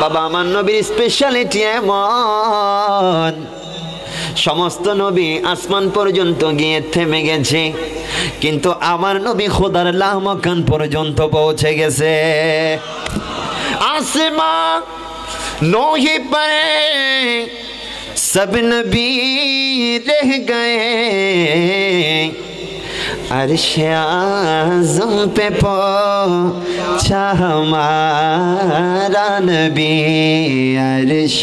বাবা আমার নবীর স্পেশালিটি এমন, সমস্ত নবী আসমান পর্যন্ত গিয়ে থেমে গেছে, কিন্তু আমার নবী খোদার লাহমাকান পর্যন্ত পৌঁছে গেছে। आसमां नोही पर सब नबी रह गए, अर्श आज़म पे पहुंचा हमारा नबी, अर्श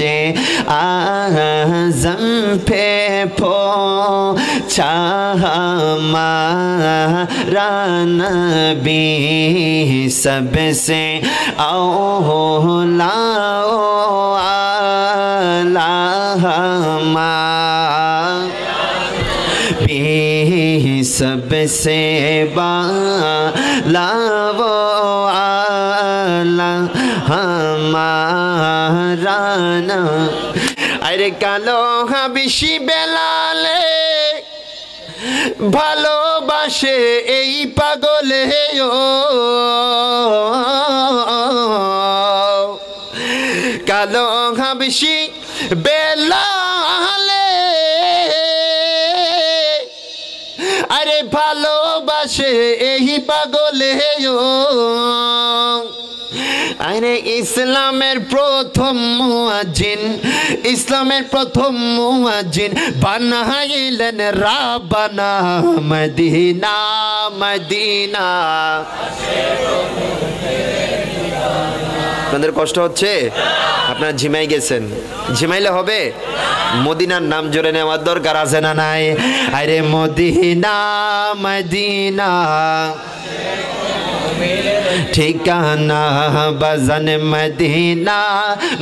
आज़म पे पहुंचा हमारा नबी, सबसे औला आला सबसे बाला वो आला हमारा ना। अरे कालो হাবিশি বেলালে ভালোবাসে এই পাগলে ও, কালো হাবিশি বেলালে আরে ভালোবাসে এই পাগলে ও, আরে ইসলামের প্রথম মুয়াজ্জিন, ইসলামের প্রথম মুয়াজ্জিন বানাইলেন রাব্বানা মদিনা মদিনা। আপনাদের কষ্ট হচ্ছে, আপনারা ঝিমাই গেছেন, ঝিমাইলে হবে? মদিনার নাম জোরে নেওয়ার দরকার আছে না নাই? আরে মদিনা মদিনা ঠিকানা বাজান মদিনা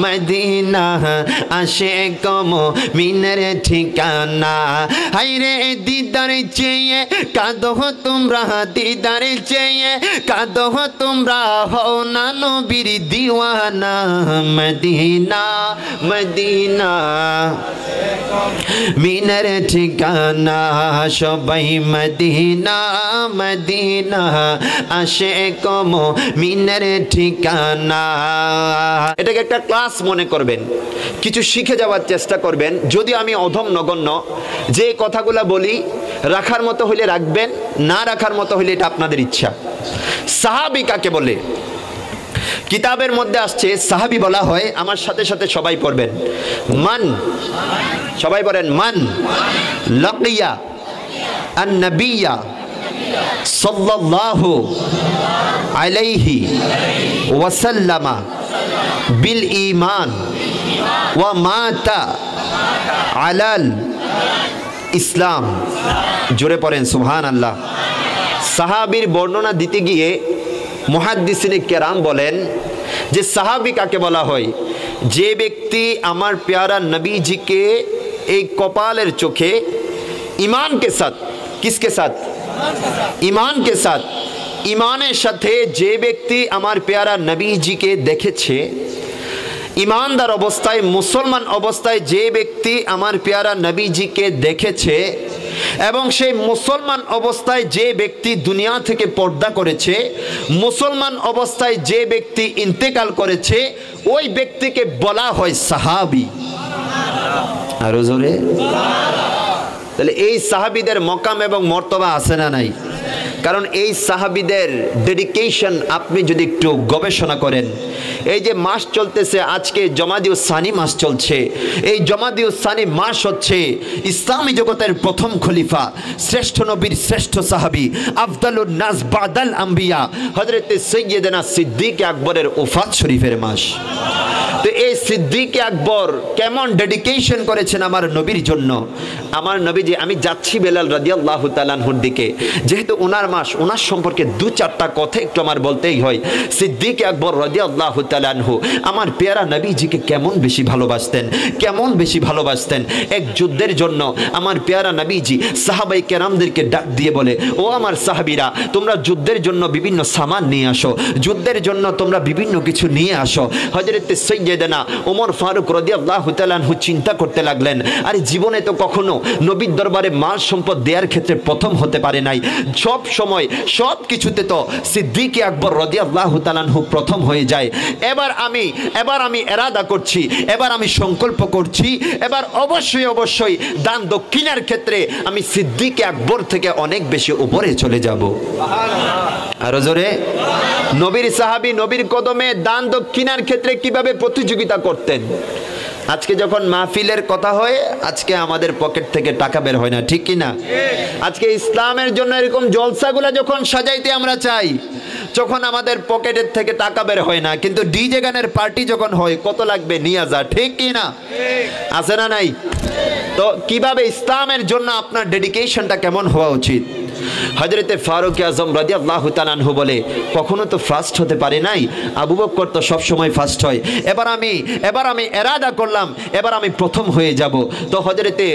মদিনা, আশিক মুমিনের ঠিকানা। হায়রে দিদার চেয়ে কাঁদো তোমরা, দিদার চেয়ে কাঁদো তোমরা, হও না নবীর দিওয়ানা মদিনা মদিনা, মিনের ঠিকানা সবাই মদিনা মদিনা, আশিক মুমিনের ঠিকানা। এটাকে একটা ক্লাস মনে করবেন, কিছু শিখে যাওয়ার চেষ্টা করবেন। যদি আমি অধম নগণ্য, যে কথাগুলো বলি রাখার মতো হইলে রাখবেন, না রাখার মতো হইলে এটা আপনাদের ইচ্ছা। সাহাবী কাকে বলে? কিতাবের মধ্যে আসছে সাহাবী বলা হয়, আমার সাথে সাথে সবাই পড়বেন, মান, সবাই বলেন মান লাকিয়া আন নবিয়্যা সাল্লাল্লাহু আলাইহি ওয়াসাল্লামা বিল ঈমান ওয়া মাতা আলাল ইসলাম। জোরে পড়েন সুবহানাল্লাহ। সাহাবীর বর্ণনা দিতে গিয়ে মুহাদ্দিসিনে কেরাম বলেন যে সাহাবী কাকে বলা হয়? যে ব্যক্তি আমার প্যারা নবীজিকে এই কপালের চোখে ईमान के साथ, किसके साथ? ईमान के साथ, ईमाনের সাথে যে ব্যক্তি আমার প্যারা নবীজিকে দেখেছে, ईमानदार অবস্থায়, মুসলমান অবস্থায় যে ব্যক্তি আমার প্যারা নবীজিকে দেখেছে, এবং সেই মুসলমান অবস্থায় যে ব্যক্তি দুনিয়া থেকে পর্দা করেছে, মুসলমান অবস্থায় যে ব্যক্তি ইন্তেকাল করেছে, ওই ব্যক্তিকে বলা হয় সাহাবী। আরো জোরে। তাহলে এই সাহাবীদের মকাম এবং মর্তবা আছে না নাই? কারণ এই সাহাবীদের ডেডিকেশন আপনি যদি একটু গবেষণা করেন, এই যে মাস চলতেছে, আজকে জমাদিউস সানি মাস চলছে, এই জমাদিউস সানি মাস হচ্ছে ইসলামী জগতের প্রথম খলিফা, শ্রেষ্ঠ নবীর শ্রেষ্ঠ সাহাবী, আফদালুন নাস বাদাল আম্বিয়া হযরত সৈয়দনা সিদ্দিক আকবরের ওফাত শরীফের মাস। তো এই সিদ্দিক আকবর কেমন ডেডিকেশন করেছেন আমার নবীর জন্য। আমার নবীজি, আমি যাচ্ছি বেলাল রাদিয়াল্লাহু তাআলা আনহুর দিকে, যেহেতু ওনার মাস, ওনার সম্পর্কে দু চারটা কথা একটু আমার বলতেই হয়। সিদ্দিক আকবর রাদিয়াল্লাহু তাআলা আনহু আমার প্যারা নবীজিকে কেমন বেশি ভালোবাসতেন, কেমন বেশি ভালোবাসতেন। এক যুদ্ধের জন্য আমার প্যারা নবীজি সাহাবাই কেরামদেরকে ডাক দিয়ে বলে, ও আমার সাহাবীরা, তোমরা যুদ্ধের জন্য বিভিন্ন সামান নিয়ে আসো, যুদ্ধের জন্য তোমরা বিভিন্ন কিছু নিয়ে আসো। হযরত সৈয়দ সৈয়দনা ওমর ফারুক রাদিয়াল্লাহু তাআলা আনহু চিন্তা করতে লাগলেন, আরে জীবনে তো কখনো নবীর দরবারে মাল সম্পদ দেওয়ার ক্ষেত্রে প্রথম হতে পারে নাই, সব সময় সব কিছুতে তো সিদ্দিক আকবর রাদিয়াল্লাহু তাআলা আনহু প্রথম হয়ে যায়। এবার আমি এরাদা করছি, এবার আমি সংকল্প করছি, এবার অবশ্যই দান দক্ষিণার ক্ষেত্রে আমি সিদ্দিক আকবর থেকে অনেক বেশি উপরে চলে যাব। আরো জোরে। নবীর সাহাবী নবীর কদমে দান দক্ষিণার ক্ষেত্রে কিভাবে প্রতিযোগিতা করতেন। আজকে যখন মাহফিলের কথা হয়, আজকে আমাদের পকেট থেকে টাকা বের হয় না, ঠিক কি না? আজকে ইসলামের জন্য এরকম জলসাগুলা যখন সাজাইতে আমরা চাই, যখন আমাদের পকেটের থেকে টাকা বের হয় না, কিন্তু ডিজে গানের পার্টি যখন হয় কত লাগবে নিয়ে যা, ঠিক কি না? আছে না নাই? তো কিভাবে ইসলামের জন্য আপনার ডেডিকেশনটা কেমন হওয়া উচিত? হযরতে ফারুক আজম রাদিয়াল্লাহু তাআলা আনহু বলে, কখনো তো ফার্স্ট হতে পারে নাই, আবু বকর তো সব সময় ফার্স্ট হয়, এবার আমি এরাদা করলাম, এবার আমি প্রথম হয়ে যাব। তো হযরতে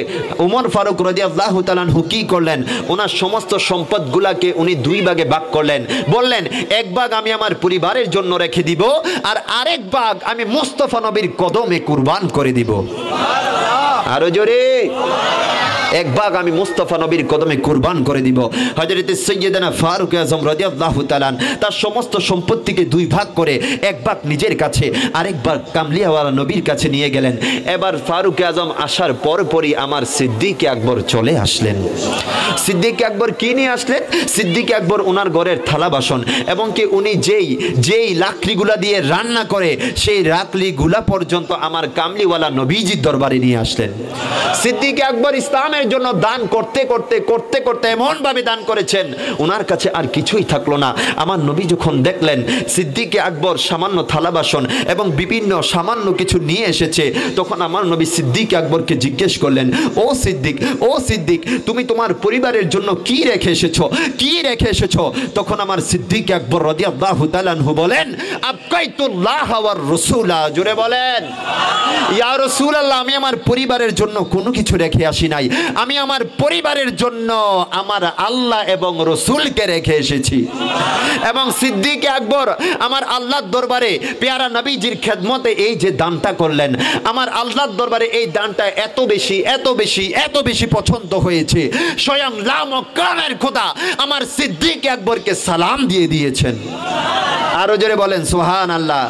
ওমর ফারুক রাদিয়াল্লাহু তাআলা আনহু কি করলেন, ওনার সমস্ত সম্পদগুলোকে উনি দুই ভাগে ভাগ করলেন। বললেন, এক ভাগ আমি আমার পরিবারের জন্য রেখে দিব, আর আরেক ভাগ আমি মুস্তাফা নবীর কদমে কুরবান করে দিব। আরো জোরে। এক ভাগ আমি মুস্তাফা নবীর কদমে কুরবান করে দিব। হযরত সৈয়দনা ফারুক আজম রাদিয়াল্লাহু তাআলা তার সমস্ত সম্পত্তিকে দুই ভাগ করে এক ভাগ নিজের কাছে, আরেক ভাগ কামলিয়াওয়ালা নবীর কাছে নিয়ে গেলেন। এবার ফারুক আজম আসার পরপরই আমার সিদ্দিক আকবর চলে আসলেন। সিদ্দিক আকবর কি নিয়ে আসলেন? সিদ্দিক আকবর ওনার ঘরের থালা বাসন এবং কি উনি যেই লাকড়িগুলা দিয়ে রান্না করে সেই লাকড়িগুলা পর্যন্ত আমার কামলিওয়ালা নবীজির দরবারে নিয়ে আসলেন। সিদ্দিক আকবর ইসলামের জন্য দান করতে করতে এমন ভাবে দান করেছেন, ওনার কাছে আর কিছুই থাকলো না। আমার নবী যখন দেখলেন সিদ্দিক আকবর সামান্য থালা বাসন এবং বিভিন্ন সামান্য কিছু নিয়ে এসেছে, তখন আমার নবী সিদ্দিক আকবরকে জিজ্ঞেস করলেন, ও সিদ্দিক, তুমি তোমার পরিবারের জন্য কি রেখে এসেছো? তখন আমার সিদ্দিক আকবর রাদিয়াল্লাহু তাআলা আনহু বলেন, আবকাইতুল্লাহ ওয়ার রাসূলা। জোরে বলেন, ইয়া রাসূলুল্লাহ, আমি আমার পরিবারের জন্য কোনো কিছু রেখে আসি নাই, আমি আমার পরিবারের জন্য আমার আল্লাহ এবং রসুলকে রেখে এসেছি। এবং সিদ্দিক আকবর আমার আল্লাহর দরবারে পেয়ারা নবীজির খেদমতে এই যে দানটা করলেন, আমার আল্লাহর দরবারে এই দানটা এত বেশি পছন্দ হয়েছে, স্বয়ং লামকানের খোদা আমার সিদ্দিক আকবরকে সালাম দিয়ে দিয়েছেন। আরো জোরে বলেন সুবহানাল্লাহ।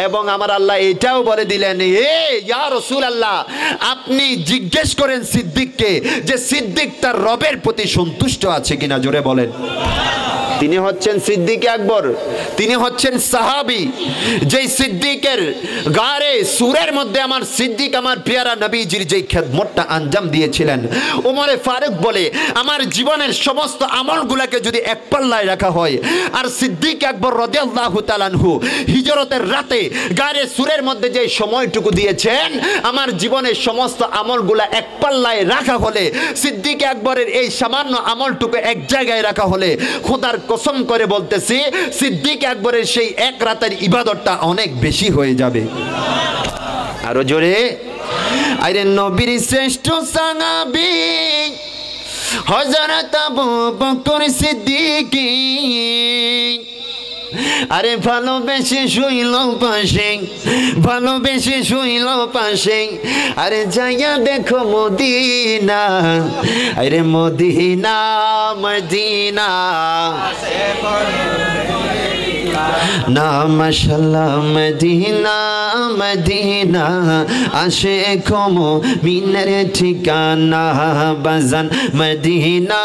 এবং আমার আল্লাহ এটাও বলে দিলেন, ইয়া রাসূলুল্লাহ, আপনি জিজ্ঞেস করেন সিদ্দিককে যে সিদ্দিক তার রবের প্রতি সন্তুষ্ট আছে কিনা। জোরে বলেন। তিনি হচ্ছেন সিদ্দিক আকবর, তিনি হচ্ছেন সাহাবী, যেই সিদ্দিকের গারে সুরের মধ্যে আমার সিদ্দিক আমার পেয়ারা নবীজির যেই খেদমতটা আঞ্জাম দিয়েছিলেন। ওমরে ফারুক বলে, আমার জীবনের সমস্ত আমলগুলোকে যদি এক পাল্লায় রাখা হয়, আর সিদ্দিক আকবর রাদিয়াল্লাহু তাআলা আনহু হিজরতের রাতে গারে সুরের মধ্যে যে সময়টুকু দিয়েছেন, আমার জীবনের সমস্ত আমলগুলা এক পাল্লায় রাখা হলে, সিদ্দিক আকবরের এই সামান্য আমলটুকু এক জায়গায় রাখা হলে, খোদার কসম করে বলতেছি সিদ্দিক আকবরের সেই এক রাতের ইবাদতটা অনেক বেশি হয়ে যাবে। আরো জোরে। আরে নবীর শ্রেষ্ঠ সাহাবী হযরত আবু বকর সিদ্দিক, আরে ভালোবেসে শুইল পাশে, আরে যাইয়া দেখো মদিনা, আরে মদিনা না মাশাআল্লাহ, মদিনা আসে কমো মিনের ঠিকানা, বাজান মদিনা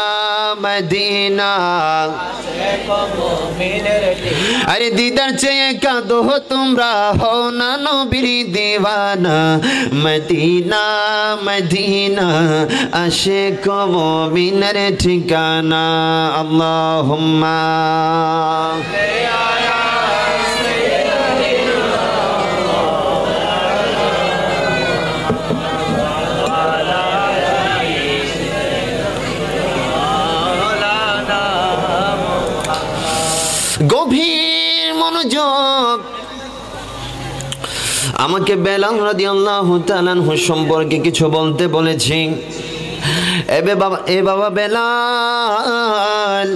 আরে দিদার চেয়ে কাঁদো তোমরা, হও না নবীর দিওয়ানা, মদিনা আসে কমো মিনের ঠিকানা। আল্লাহুম্মা গভীর মনোযোগ। আমাকে বেলাল রাদিয়াল্লাহু তাআলা আনহু সম্পর্কে কিছু বলতে বলেছি। বাবা বেলাল,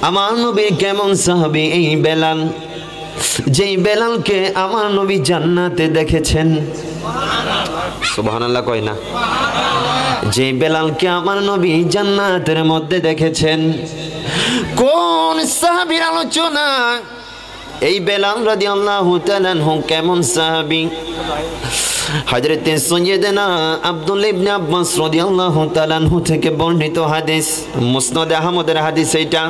আমার নবী কেমন সাহাবী এই বেলাল। যেই বেলালকে আমার নবী জান্নাতে দেখেছেন, সুবহানাল্লাহ কয় না? যে বেলালকে আমার নবী জান্নাতের মধ্যে দেখেছেন, কোন সাহাবীর আলোচনা? এই বেলাল রাদিয়াল্লাহু তাআলা আনহু কেমন সাহাবী? হযরতে সাইয়্যিদানা আব্দুল্লাহ ইবনে আব্বাস রাদিয়াল্লাহু তাআলা আনহু থেকে বর্ণিত হাদিস, মুসনাদ আহমদের হাদিস। এটা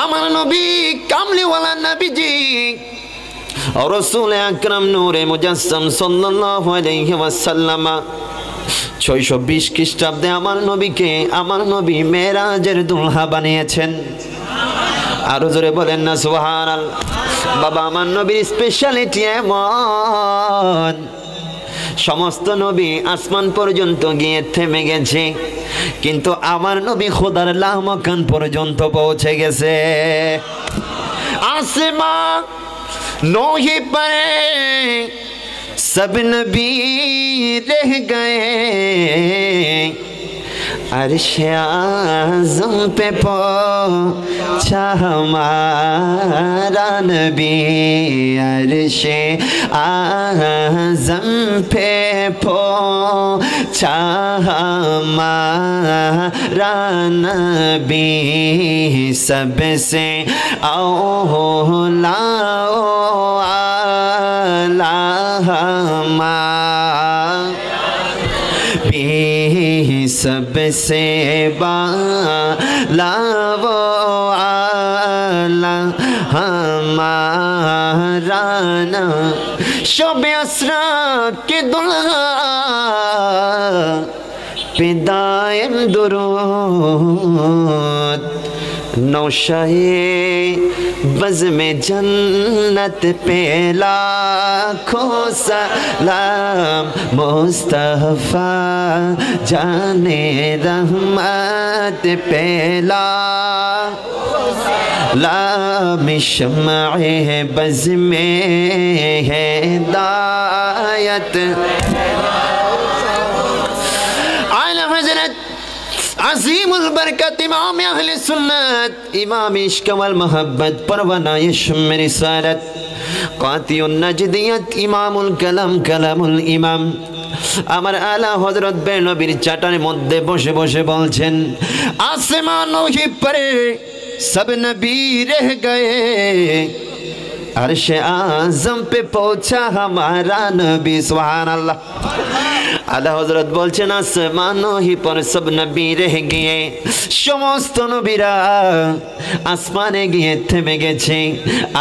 আমার নবী কামলিওয়ালা নবীজি রাসূল আকরাম নূরে মুজাসসাম সাল্লাল্লাহু আলাইহি ওয়াসাল্লাম 620 খ্রিস্টাব্দে আমার নবীকে আমার নবী মেরাজের দুলহা বানিয়েছেন। আরো জোরে বলেন না সুবহানাল্লাহ। বাবা, আমার নবীর স্পেশালিটি এমন, সমস্ত নবী আসমান পর্যন্ত গিয়ে থেমে গেছে, কিন্তু আমার নবী খোদার লামাকান পর্যন্ত পৌঁছে গেছে। আসমান नहीं पाए सब नबी रह गए, अर्श-ए आज़म पे पहुंचा हमारा नबी, अर्श-ए आज़म पे पहुंचा हमारा नबी, सबसे औला सबसे बाला वो आला हमारा ना, शब-ए असरा के दुल्हा पे दायम दुरूद, नौशाए बज़ में जन्नत पे लाखों सलाम, मुस्तफ़ा जाने रहमत पे लाम, शम्अ-ए बज़ में हिदायत। आला हज़रत अज़ीमुल बरकत इमाम अहले सुन्नत, इमाम इश्क वल मोहब्बत, परवाना इश्क़ रिसालत, कातिउन नजदियत, इमामुल कलाम कलामुल इमाम, আমার আলা হযরত বেনবীর চাটানের মধ্যে বসে বসে বলছেন, আসমানों ही परे सब नबी रह गए, अर्श-ए आज़म पे पहुंचा हमारा नबी। सुभान-अल्लाह। আলা হযরত বলছেন, আসমানों ही पर सब नबी रह गए, সমস্ত নবীরা আসমানে গিয়ে থেমে গেছে,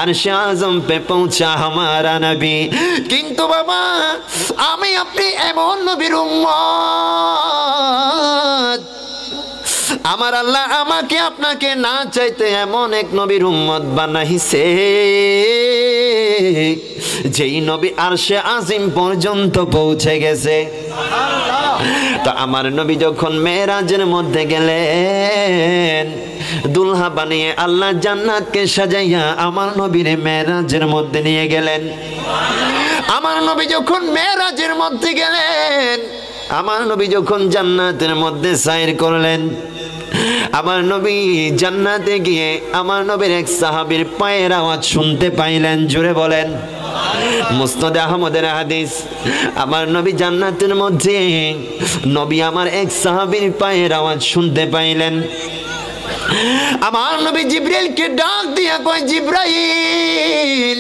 अर्श-ए आज़म पे पहुंचा हमारा नबी। কিন্তু বাবা, আমি আপনি এমন নবীর উম্মত, আমার আল্লাহ আমাকে আপনাকে না চাইতে এমন এক নবীর উম্মত বানাইছে, যেই নবী আরশে আজিম পর্যন্ত পৌঁছে গেছে। তো আমার নবী যখন মেরাজের মধ্যে গেলেন, দুলহা বানিয়ে আল্লাহ জান্নাতকে সাজাইয়া আমার নবীরে মেরাজের মধ্যে নিয়ে গেলেন। আমার নবী যখন মেরাজের মধ্যে গেলেন, আমার নবী যখন জান্নাতের মধ্যে সাইর করলেন, আমার নবী জান্নাতে গিয়ে আমার নবীর এক সাহাবীর পায়ের আওয়াজ শুনতে পাইলেন। জোরে বলেন। মুসনাদ আহমদের হাদিস, আমার নবী জান্নাতের মধ্যে নবী আমার এক সাহাবীর পায়ের আওয়াজ শুনতে পাইলেন। আমার নবী জিবরাইলকে ডাক দিয়া কয়, জিবরাইল,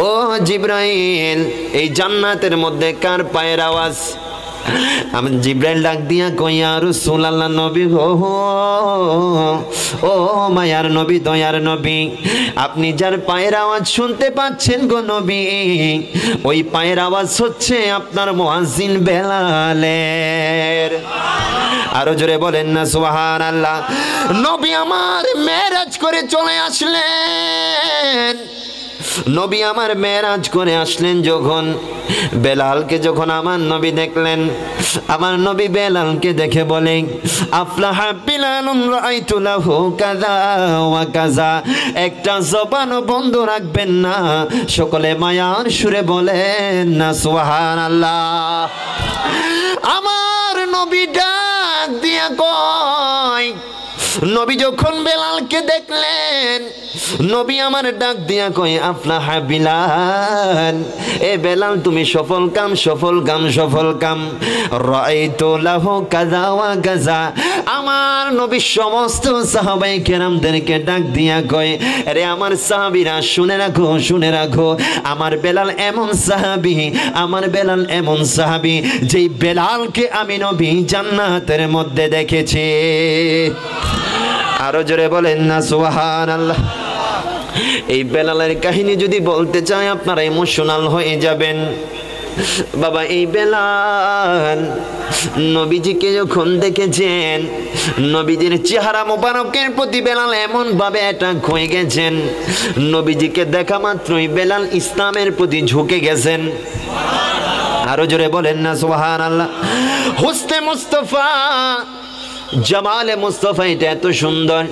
ও জিবরাইল, এই জান্নাতের মধ্যে কার পায়ের আওয়াজ? আমি জিবরাইল ডাক দিয়া কই, ইয়া রাসূলুল্লাহ, নবী গো, ও মায়ার নবী, দয়ার নবী, আপনি যার পায়ের আওয়াজ শুনতে পাচ্ছেন গো নবী, ওই পায়ের আওয়াজ হচ্ছে আপনার মুয়াজ্জিন বেলালের। আরো জোরে বলেন না সুবহানাল্লাহ। নবী আমার মেরাজ করে চলে আসলেন। নবী আমার মেরাজ করে আসলেন যখন, বেলালকে যখন আমার নবী দেখলেন, আমার নবী বেলালকে দেখে বলেন, আফলাহা বিলালুন রাআইতু লাহু কাযা ওয়া কাযা। একটা জবানও বন্ধ রাখবেন না, সকলে মায়ার সুরে বলেন না সুবহানাল্লাহ। আমার নবী ডাক দিয়া কয়, নবী যখন বেলালকে দেখলেন, নবী আমার ডাক দিয়া কয় আফলাহা বিলাল, এ বেলাল তুমি সফল কাম, সফল কাম, সফল কাম। রাআইতু লাহু কাযা ওয়া কাযা। আমার নবী সমস্ত সাহাবায়ে কেরামদেরকে ডাক দিয়া কয়, আরে আমার সাহাবীরা শুনে রাখো, শুনে রাখো, আমার বেলাল এমন সাহাবী, আমার বেলাল এমন সাহাবী যেই বেলালকে আমি নবী জান্নাতের মধ্যে দেখেছি। আরো জোরে বলেন না সুবহানাল্লাহ। এই বেলালের কাহিনী যদি বলতে চাই আপনারা ইমোশনাল হয়ে যাবেন। বাবা, এই বেলাল নবীজিকে যখন দেখেছেন, নবীজির চেহারা মোবারকের প্রতি বেলাল এমন ভাবে অ্যাটাক হয়ে গেছেন, নবীজিকে দেখা মাত্রই বেলাল ইসলামের প্রতি ঝুঁকে গেছেন। আরো জোরে বলেন না সুবহানাল্লাহ। হুসনে মুস্তাফা, জামালে মুস্তাফা, এটা এত সুন্দর।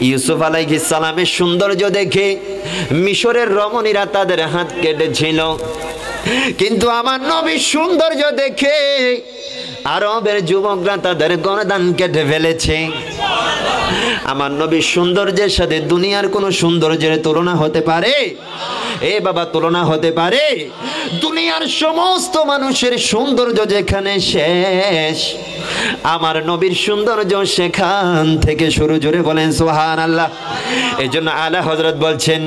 ইউসুফ আলাইহিস সালামের সৌন্দর্য দেখে মিশরের রমণীরা তাদের হাত কেটেছিল, কিন্তু আমার নবীর সৌন্দর্য দেখে আরবের যুবকরা তাদের গর্দান কেটে ফেলেছে। আমার নবীর সৌন্দর্যের সাথে দুনিয়ার কোন সৌন্দর্যের তুলনা হতে পারে? এ বাবা, তুলনা হতে পারে? দুনিয়ার সমস্ত মানুষের সৌন্দর্য যেখানে শেষ, আমার নবীর সৌন্দর্য সেখান থেকে শুরু। জোরে বলেন সুবহানাল্লাহ। এই জন্য আলা হযরত বলছেন,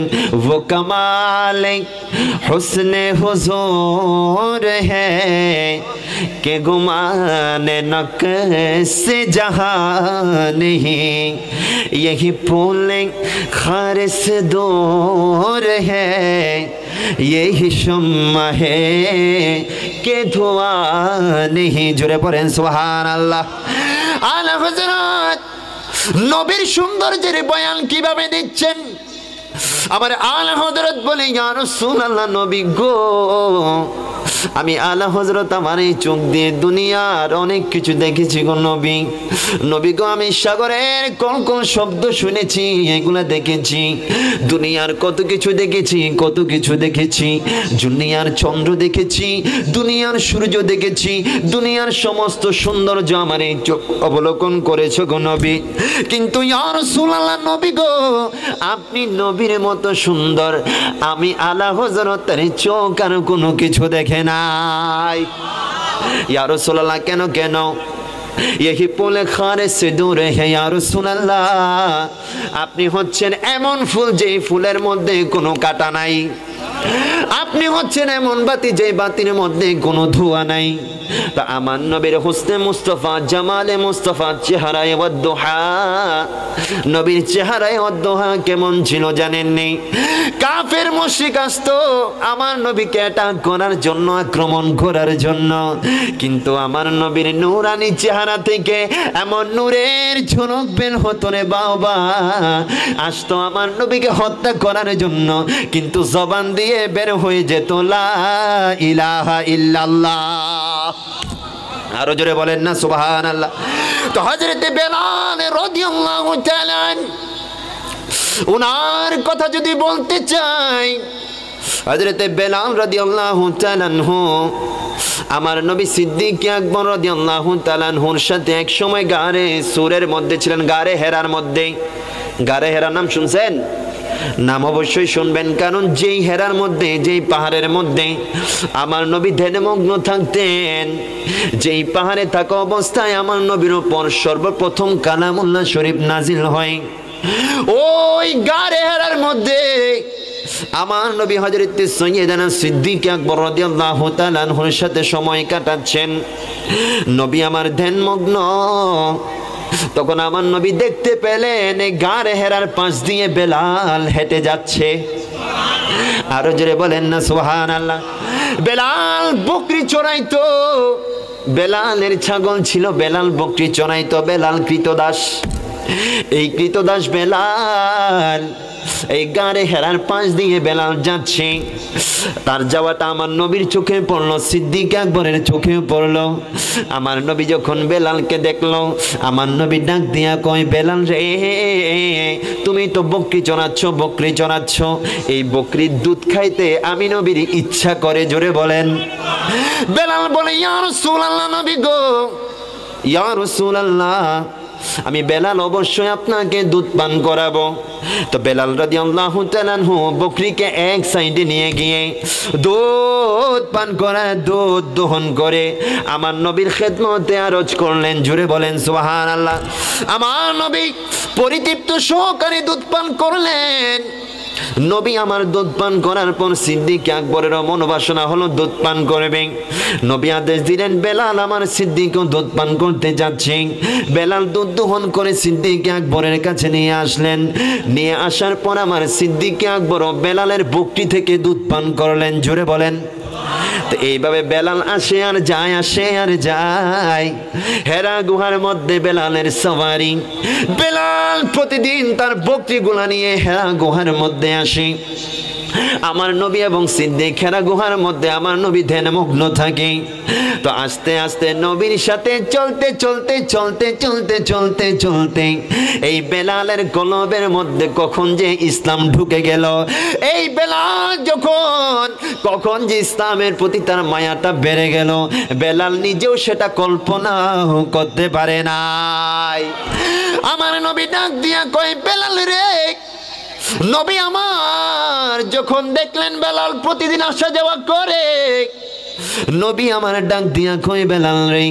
वो कमाल हुस्ने हुजूर है के गुमान नक्श जहां नहीं, यही फूल खार से दूर है, यही शम्मा है के धुआं नहीं। জোরে পড়েন সুবহানাল্লাহ। আলা হযরত নবীর সৌন্দর্যের বয়ান কিভাবে দিচ্ছেন? আমার আলা হযরত বলে, ইয়া রাসূলুল্লাহ, নবী গো, আমি আলা হযরত আমার এই চোখ দিয়ে দুনিয়ার অনেক কিছু দেখেছি গো নবী। নবী গো, আমি সাগরের কলকল শব্দ শুনেছি, এগুলা দেখেছি। দুনিয়ার কত কিছু দেখেছি, কত কিছু দেখেছি। দুনিয়ার চন্দ্র দেখেছি, দুনিয়ার সূর্য দেখেছি, দুনিয়ার সমস্ত সৌন্দর্য আমার এই চোখ অবলোকন করেছো গো নবী। কিন্তু ইয়া রাসূলুল্লাহ, নবী গো, আপনি নবীর মতো সুন্দর আমি আলা হযরতের চোখ আর কোনো কিছু দেখে নাই। ইয়া রাসূলুল্লাহ, কেন কেন? यही पुल खारे से दूर है या রাসূলুল্লাহ, আপনি হচ্ছেন এমন ফুল যে ফুলের মধ্যে কোনো কাঁটা নাই। আপনি হচ্ছেন এমন বাতি যে বাতির মধ্যে কোনো ধোঁয়া নাই। তা আমার নবীর হুসনে মুস্তাফা, জামালে মুস্তাফা, চেহারায়ে ওয়াদদুহা, নবীর চেহারায়ে ওয়াদদুহা কেমন ছিল জানেননি? কাফের মুশরিক আসতো আমার নবীকে অ্যাটাক করার জন্য, আক্রমণ করার জন্য, কিন্তু আমার নবীর নূরানি চেহারা থেকে এমন নূরের ঝলক বের হতো রে বাবা, আসতো আমার নবীকে হত্যা করার জন্য, কিন্তু জবান দিয়ে বের হয়ে যেত লা ইলাহা ইল্লাল্লাহ। আরো জোরে বলেন না সুবহানাল্লাহ। তো হযরত বেলাল রাদিয়াল্লাহু তাআলা উনার কথা যদি বলতে চাই, হযরত বেলাল রাদিয়াল্লাহু তাআলা আনহু আমার নবী সিদ্দিক আকবর রাদিয়াল্লাহু তাআলা আনহুর সাথে এক সময় গারে সুরের মধ্যে ছিলেন, গারে হেরার মধ্যে। গারে হেরার নাম শুনছেন? নাম অবশ্যই শুনবেন, কারণ যেই হেরার মধ্যে, যেই পাহাড়ের মধ্যে আমার নবী ধ্যানমগ্ন থাকতেন, যেই পাহাড়ে থাকা অবস্থায় আমার নবীর উপর সর্বপ্রথম কালামুল্লাহ শরীফ নাজিল হয়, ওই গারে হেরার মধ্যে আমার নবী হযরত সাইয়েদানা সিদ্দিক আকবর রাদিয়াল্লাহু তাআলা আনহুর সাথে সময় কাটাচ্ছেন। নবী আমার ধ্যানমগ্ন। তখন আমার নবী দেখতে পেলেন এই গারে হেরার পাশ দিয়ে বেলাল হেঁটে যাচ্ছে। আরো জোরে বলেন না সুবহানাল্লাহ। বেলাল বকরি চড়াইতো, বেলালের ছাগল ছিল, বেলাল বকরি চড়াইতো। বেলাল কৃতদাস। এই কৃতদাস বেলাল এই গারে হেরার পাশ দিয়ে বেলাল যাচ্ছে। তার যাওয়াটা আমার নবীর চোখে পড়লো, সিদ্দিক আকবরের চোখে পড়লো। আমার নবী যখন বেলালকে দেখলো, আমার নবী ডাক দিয়া কয়, বেলাল রে, তুমি তো বকরি চড়াচ্ছ, বকরি চড়াচ্ছ, এই বকরির দুধ খাইতে আমি নবীর ইচ্ছা করে। জোরে বলেন। বেলাল বলে, ইয়া রাসূলুল্লাহ, নবী গো, ইয়া রাসূলুল্লাহ, আমি বেলাল অবশ্যই আপনাকে দুধ পান করাবো। তো বেলাল রাদিয়াল্লাহু তাআলা আনহু বকরিকে এক সাইডে নিয়ে গিয়ে দুধ পান করা, দুধ দহন করে আমার নবীর খেদমতে আরজ করলেন। জুড়ে বলেন সুবহানাল্লাহ। আমার নবী পরিতৃপ্ত সহকারে দুধ পান করলেন। নবী আমার দুধ পান করার পর সিদ্দিক আকবরের মনোবাসনা হলো দুধ পান করবে। নবী আদেশ দিলেন, বেলাল আমার সিদ্দিকও দুধ পান করতে যাচ্ছে। বেলাল দুধ দহন করে সিদ্দিক আকবরের কাছে নিয়ে আসলেন। নিয়ে আসার পর আমার সিদ্দিক আকবর বেলালের বুকটি থেকে দুধ পান করলেন। জোরে বলেন। তো এইভাবে বেলাল আসে আর যায়, আসে আর যায়। হেরা গুহার মধ্যে বেলালের সওয়ারি। বেলাল প্রতিদিন তার বকরিগুলা নিয়ে হেরা গুহার মধ্যে আসে। আমার নবী এবং সিদ্দিক হেরা গুহার মধ্যে আমার নবী ধ্যানমগ্ন থাকে। তো আস্তে আস্তে নবীর সাথে চলতে চলতে চলতে চলতে চলতে চলতে এই বেলালের কলবের মধ্যে কখন যে ইসলাম ঢুকে গেল। এই বেলাল কখন যে ইসলামের প্রতি তার মায়াটা বেড়ে গেল, বেলাল নিজেও সেটা কল্পনা করতে পারে নাই। আমার নবী ডাক দিয়া কয়, বেলাল রে। নবী আমার যখন দেখলেন বেলাল প্রতিদিন আসা যাওয়া করে, নবী আমার ডাক দিয়া কয়, বেলাল রে,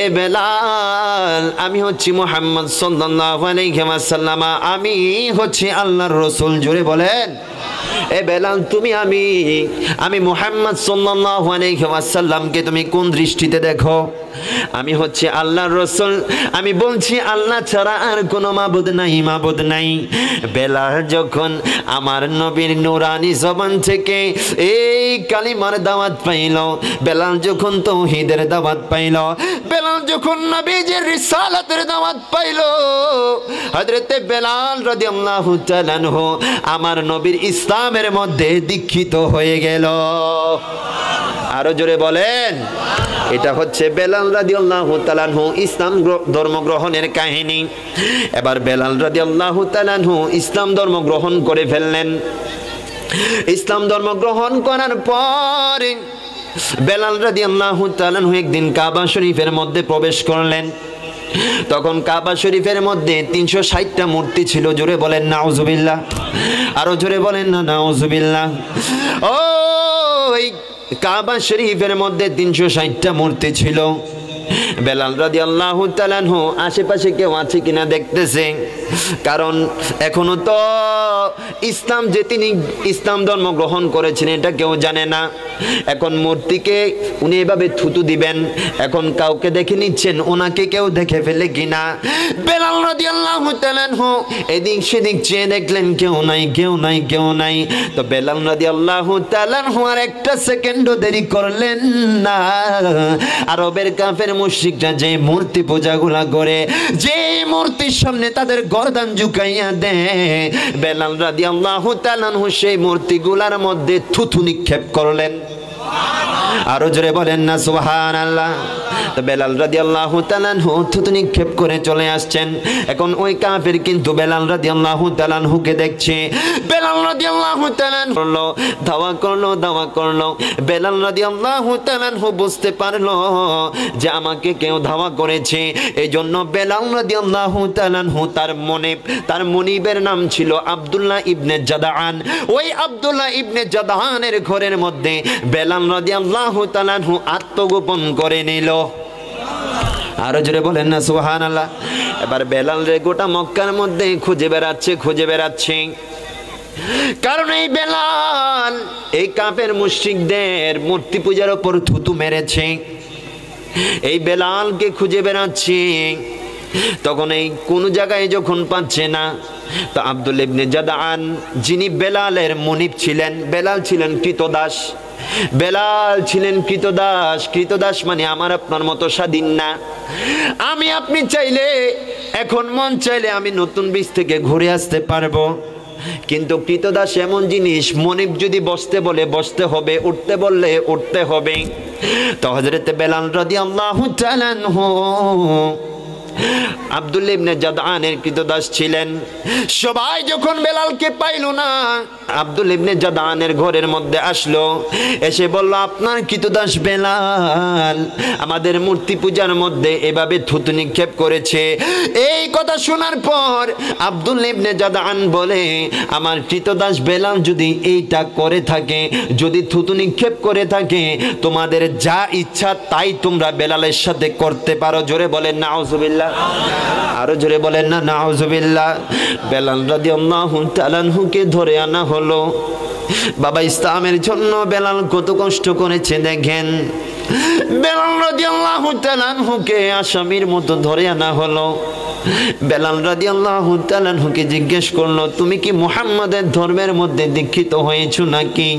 এ বেলাল, আমি হচ্ছি মুহাম্মদ সাল্লাল্লাহু আলাইহি ওয়াসাল্লাম, আমি হচ্ছি আল্লাহর রাসূল। জোরে বলেন। এ বেলাল, তুমি আমি মুহাম্মদ সাল্লাল্লাহু আলাইহি ওয়াসাল্লামকে তুমি কোন দৃষ্টিতে দেখো? আমি হচ্ছে আল্লাহর রাসূল। আমি বলছি আল্লাহ ছাড়া আর কোনো মাবুদ নাই, মাবুদ নাই। বেলাল যখন আমার নবীর নূরানি জবান থেকে এই কালিমার দাওয়াত পাইল, বেলাল যখন তাওহীদের দাওয়াত পাইল, বেলাল যখন নবীজির রিসালাতের দাওয়াত পাইল, হযরতে বেলাল রাদিয়াল্লাহু তাআলা আনহু আমার নবীর ইসলামের মধ্যে দীক্ষিত হয়ে গেল। আরো জোরে বলেন। এটা হচ্ছে বেলাল রাদিয়াল্লাহু তাআলা আনহু ইসলাম ধর্ম গ্রহণের কাহিনী। এবার বেলাল রাদিয়াল্লাহু তাআলা আনহু ইসলাম ধর্ম গ্রহণ করে ফেললেন। ইসলাম ধর্ম গ্রহণ করার পর বেলাল রাদিয়াল্লাহু তাআলা আনহু একদিন কাবা শরীফের মধ্যে প্রবেশ করলেন। তখন কাবা শরীফের মধ্যে 360টা মূর্তি ছিল। জোরে বলেন নাউজুবিল্লাহ। আরো জোরে বলেন না নাউজুবিল্লাহ। ওই কাবা শরীফের মধ্যে 360টা মূর্তি ছিল। বেলাল রাদিয়াল্লাহু তাআলা আনহু আশেপাশে কেউ আছে কিনা দেখতেছে, কারণ এখনো তো ইসলাম যে তিনি ইসলাম ধর্ম গ্রহণ করেছেন এটা কেউ জানে না। এখন মূর্তিকে উনি এভাবে থুতু দিবেন, এখন কাউকে দেখে নিচ্ছেন ওনাকে কেউ দেখে ফেলে কিনা। বেলাল রাদিয়াল্লাহু তাআলা আনহু এদিক সেদিক চেয়ে দেখলেন কেউ নাই, কেউ নাই, কেউ নাই। তো বেলাল রাদিয়াল্লাহু তাআলা আনহু আর একটা সেকেন্ডও দেরি করলেন না। আরবের কাফের মুশরিকরা যে মূর্তি পূজাগুলা করে, যে মূর্তির সামনে তাদের গর্দান ঝুঁকাইয়া দেয়, বেলাল রাদিয়াল্লাহু তাআলা আনহু সেই মূর্তিগুলার মধ্যে থুতু নিক্ষেপ করলেন। আরো জোরে বলেন না সুবহানাল্লাহ। তো বেলাল রাদিয়াল্লাহু তাআলা আনহু থুতু নিক্ষেপ করে চলে আসছেন। এখন ওই কাফের কিন্তু বেলাল রাদিয়াল্লাহু তাআলা আনহুকে দেখছে। বেলাল রাদিয়াল্লাহু তাআলা আনহু দাওয়া করলো। বেলাল রাদিয়াল্লাহু তাআলা আনহু বুঝতে পারলো যে আমাকে কেউ ধাওয়া করেছে। এই জন্য বেলাল রাদিয়াল্লাহু তাআলা আনহু তার মনিবের নাম ছিল আব্দুল্লাহ ইবনে জাদআন। ওই আব্দুল্লাহ ইবনে জাদআনের ঘরের মধ্যে বেলাল রাদিয়াল্লাহু তাআলা আনহু আত্মগোপন করে নিল। আরো জোরে বলেন না সুবহানাল্লাহ। এবার বেলাল রে গোটা মক্কার মধ্যে খুঁজে বেড়াচ্ছে। কারণ এই বেলাল এই কাফের মুশরিকদের মূর্তি পূজার উপর থুতু মেরেছে। এই বেলালকে খুঁজে বেড়াচ্ছে। তখন এই কোন জায়গায় যখন পাচ্ছে না, তো আব্দুল্লাহ ইবনে জাদআন যিনি বেলালের মুনিব ছিলেন, বেলাল ছিলেন কৃতদাস। কৃতদাস মানে আমার আপনার মতো স্বাধীন না। আপনি চাইলে এখন মন চাইলে আমি নতুন বীজ থেকে ঘুরে আসতে পারবো, কিন্তু কৃতদাস এমন জিনিস, মনিব যদি বসতে বলে বসতে হবে, উঠতে বললে উঠতে হবে। তো হযরত বেলাল রাদিয়াল্লাহু তাআলা আনহু আব্দুল্লাহ ইবনে জাদআনের কৃতদাস ছিলেন। সবাই যখন বেলালকে পাইল না, আব্দুল্লাহ ইবনে জাদআনের ঘরের মধ্যে আসলো, এসে বলল, আপনার কৃতদাস বেলাল আমাদের মূর্তি পূজার মধ্যে এভাবে থুতু নিক্ষেপ করেছে। এই কথা শোনার পর আব্দুল্লাহ ইবনে জাদআন বলে, আমার কৃতদাস বেলাল যদি এইটা করে থাকে, যদি থুতু নিক্ষেপ করে থাকে, তোমাদের যা ইচ্ছা তাই তোমরা বেলালের সাথে করতে পারো। জোরে বলেন নাউজুবিল্লাহ, আরো জোরে বলেন না নাউজুবিল্লাহ। বেলাল রাদিয়াল্লাহু তাআলা আনহুকে ধরে আনা হলো। বাবা, ইসলামের জন্য বেলাল কত কষ্ট করেছে দেখেন। বেলাল রাদিয়াল্লাহু তাআলা আনহুকে আসামির মতো ধরে আনা হলো। বেলাল রাদিয়াল্লাহু তাআলা আনহুকে জিজ্ঞেস করলো, তুমি কি মুহাম্মাদের ধর্মের মধ্যে দীক্ষিত হয়েছো নাকি?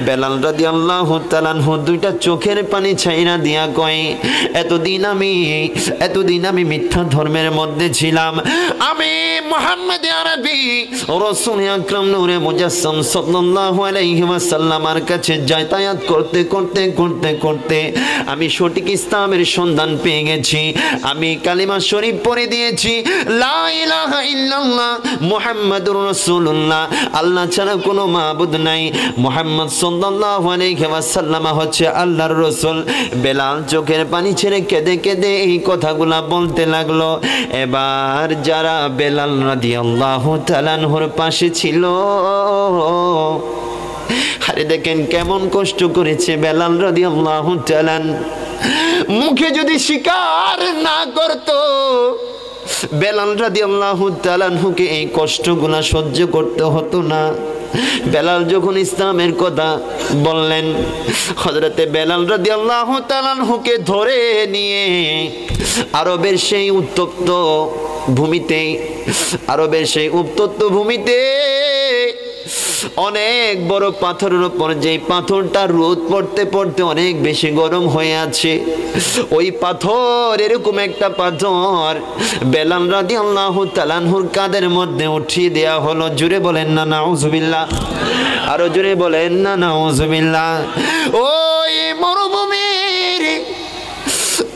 বেলাল রাদিয়াল্লাহু তাআলা আনহু দুইটা চোখের পানি ছাইরা দিয়া কয়, এতদিন আমি মিথ্যা ধর্মের মধ্যে ছিলাম। আমি মুহাম্মদ আরবি রাসূল আকরাম নূরে মুজাসসাম সাল্লাল্লাহু আলাইহি ওয়াসাল্লামের কাছে যাতায়াত করতে আমি সঠিক ইসলামের সন্ধান পেয়ে গেছি। আমি কালিমা শরীফ পড়ে দিয়েছি, লা ইলাহা ইল্লাল্লাহ মুহাম্মাদুর রাসূলুল্লাহ, আল্লাহ ছাড়া কোনো মাবুদ নাই, মুহাম্মদ সাল্লাল্লাহু আলাইহি ওয়াসাল্লাম হচ্ছে আল্লাহর রাসূল। বেলাল চোখের পানি ছেড়ে কেঁদে কেঁদে এই কথাগুলা বলতে লাগলো। এবার যারা বেলাল রাদিয়াল্লাহু তাআলা আনহুর পাশে ছিল, আরে দেখেন কেমন কষ্ট করেছে বেলাল রাদিয়াল্লাহু তাআলা। মুখে যদি স্বীকার না করত, বেলাল রাদিয়াল্লাহু তাআলা আনহুকে এই কষ্টগুলো সহ্য করতে হতো না। বেলাল যখন ইসলামের কথা বললেন, হযরতে বেলাল রাদিয়াল্লাহু তাআলা আনহুকে ধরে নিয়ে আরবের সেই উত্তপ্ত ভূমিতে অনেক বড় পাথরের উপর, যে পাথরটা রোদ পড়তে পড়তে অনেক বেশি গরম হয়ে আছে, ওই পাথর, এরকম একটা পাথর বেলাল রাদিয়াল্লাহু তাআলা আনহুর কাঁধের মধ্যে উঠিয়ে দেয়া হলো। জোরে বলেন না নাউজুবিল্লাহ, আরো জোরে বলেন না নাউজুবিল্লাহ। ওই মরুভূমির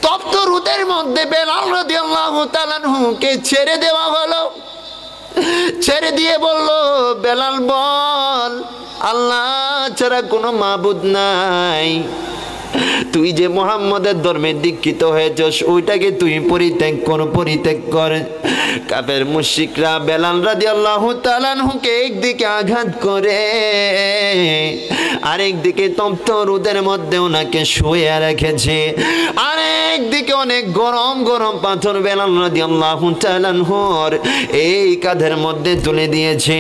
তপ্ত রোদের মধ্যে বেলাল রাদিয়াল্লাহু তাআলা আনহুকে ছেড়ে দেওয়া হলো। ছেড়ে দিয়ে বলল, বেলাল বল, আল্লাহ ছাড়া কোনো মাবুদ নাই। তুই যে মুহাম্মদের ধর্মে দীক্ষিত হয়েছস, ওইটাকে তুই পরিত্যাগ কর। কাফের মুশরিকরা বেলাল রাদিয়াল্লাহু তাআলা আনহুকে একদিকে আঘাত করে, আরেকদিকে তপ্ত রোদের মধ্যে ওনাকে শুয়ে রেখেছে, আরেকদিকে অনেক গরম গরম পাথর বেলাল রাদিয়াল্লাহু তাআলা আনহুর এই কাঁধের মধ্যে তুলে দিয়েছে।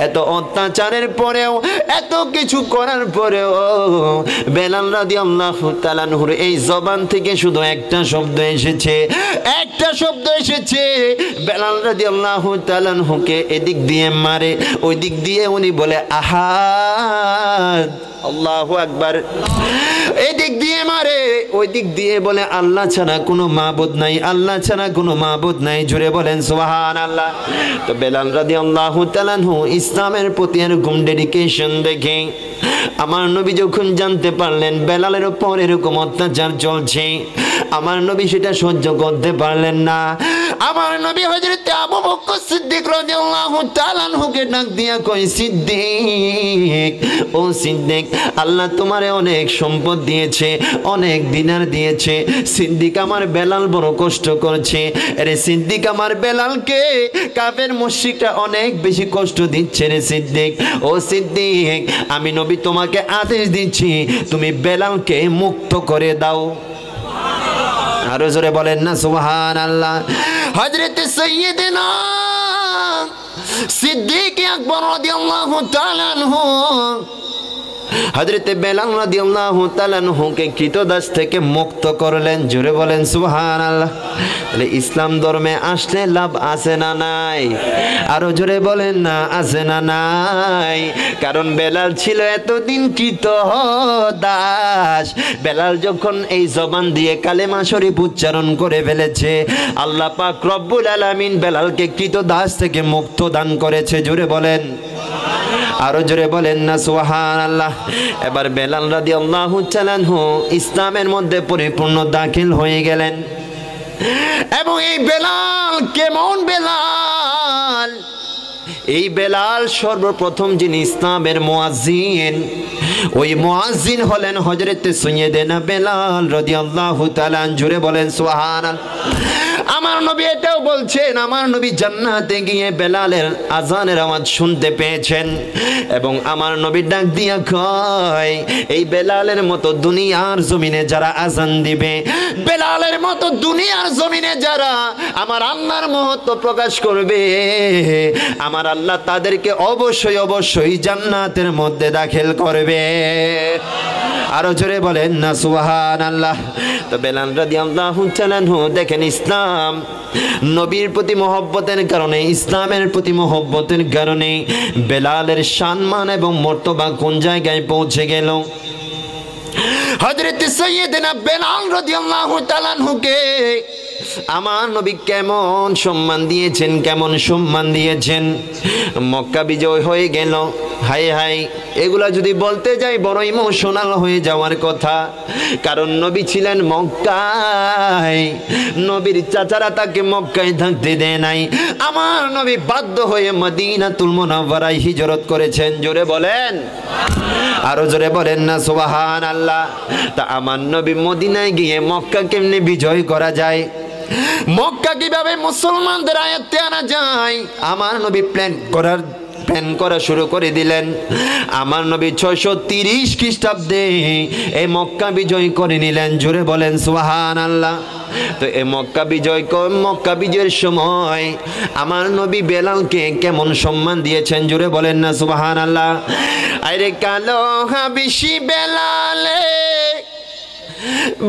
এত অত্যাচারের পরেও, এত কিছু করার পরেও বেলাল রাদিয়াল্লাহু তাআলা আনহুর এই জবান থেকে শুধু একটা শব্দ এসেছে, বেলাল রাদিয়াল্লাহু তাআলা আনহুকে এদিক দিয়ে মারে, ওই দিক দিয়ে উনি বলে আহাদ, আল্লাহু আকবার। এদিক দিয়ে মারে, ওই দিক দিয়ে বলে আল্লাহ ছাড়া কোনো মাবুদ নাই, আল্লাহ ছাড়া কোনো মাবুদ নাই। জোরে বলেন সুবহানাল্লাহ। তো বেলাল রাদিয়াল্লাহু তাআলা আনহু ইসলামের প্রতি এরকম ডেডিকেশন দেখে আমার নবী যখন জানতে পারলেন বেলালের উপর এরকম অত্যাচার চলছে, আমার নবী সেটা সহ্য করতে পারলেন না। আমার নবী হযরত আবু বকর সিদ্দিক রাদিয়াল্লাহু তাআলা আনহুকে ডাক দিয়া কই, সিদ্দিক, ও সিদ্দিক, আল্লাহ তোমারে অনেক সম্পদ দিয়েছে, অনেক দিনার দিয়েছে। সিদ্দিক, আমার বেলাল বড় কষ্ট করছে। আরে সিদ্দিক, আমার বেলালকে কাফের মুশরিকরা অনেক বেশি কষ্ট দিচ্ছে রে সিদ্দিক। ও সিদ্দিক, আমি নবী তোমাকে আদেশ দিচ্ছি, তুমি বেলালকে মুক্ত করে দাও। আরো জোরে বলেন না সুবহানাল্লাহ। হযরত সাইয়্যিদনা সিদ্দিক আকবর রাদিয়াল্লাহু তাআলা আনহু হযরত বেলাল রাদিয়াল্লাহু তাআলা আনহুকে কৃতদাস থেকে মুক্ত করলেন। জোরে বলেন সুবহানাল্লাহ। তাহলে ইসলাম ধর্মে আসলে লাভ আছে না নাই? আরো জোরে বলেন না আছে না নাই? কারণ বেলাল ছিল এতদিন কৃতদাস। বেলাল যখন এই জবান দিয়ে কালেমা শরীফ উচ্চারণ করে ফেলেছে, আল্লাহ পাক রব্বুল আলামিন বেলালকে কৃতদাস থেকে মুক্ত দান করেছে। জোরে বলেন, আরো জোরে বলেন না সুবহানাল্লাহ। এবার বেলাল রাদিয়াল্লাহু তাআলা আনহু ইসলামের মধ্যে পরিপূর্ণ দাখিল হয়ে গেলেন। এবং এই বেলাল কেমন বেলাল, এই বেলাল সর্বপ্রথম যিনি ইসলামের মুয়াজ্জিন, ওই মুয়াজ্জিন হলেন হযরত সাইয়েদেনা বেলাল রাদিয়াল্লাহু তাআলা। জোরে বলেন সুবহানাল্লাহ। আমার নবী এটাও বলছেন, আমার নবী জান্নাতে গিয়ে বেলালের আজানের আওয়াজ শুনতে পেয়েছেন এবং আমার নবী ডাক দিয়া কয়, এই বেলালের মতো দুনিয়ার জমিনে যারা আজান দিবে, বেলালের মতো দুনিয়ার জমিনে যারা আমার আল্লাহর মহত্ব প্রকাশ করবে, আমার আল্লাহ তাদেরকে অবশ্যই অবশ্যই জান্নাতের মধ্যে দাখিল করবে। আরো জোরে বলেন না সুবহানাল্লাহ। তো বেলাল রাদিয়াল্লাহু তাআলা দেখেন, ইসলাম নবীর প্রতি মহব্বতের কারণে, ইসলামের প্রতি মহব্বতের কারণে বেলালের সম্মান এবং মর্তবা কোন জায়গায় পৌঁছে গেল। হযরত সাইয়েদনা বেলাল রাদিয়াল্লাহু তাআলা কে আমার নবী কেমন সম্মান দিয়েছেন, কেমন সম্মান দিয়েছেন। মক্কা বিজয় হয়ে গেল, হায় হায়, এগুলা যদি বলতে যাই বড় ইমোশনাল হয়ে যাওয়ার কথা, কারণ নবী ছিলেন মক্কায়, নবীর চাচারা তাকে মক্কায় থাকতে দেয় নাই। আমার নবী বাধ্য হয়ে মদিনাতুল মুনাওয়ারায় হিজরত করেছেন। জোরে বলেন, আরো জোরে বলেন না সুবহানাল্লাহ। তা আমার নবী মদিনায় গিয়ে মক্কা কেমনে বিজয় করা যায়, মক্কা কিভাবে মুসলমানদের আয়ত্তে আনা যায়, আমার নবী প্ল্যান করা শুরু করে দিলেন। আমার নবী 630 খ্রিস্টাব্দে এই মক্কা বিজয় করে নিলেন। জোরে বলেন সুবহানাল্লাহ। তো এই মক্কা বিজয়ের সময় আমার নবী বেলালকে কেমন সম্মান দিয়েছেন, জোরে বলেন না সুবহানাল্লাহ। আরে কালো হাবিশি বেলালে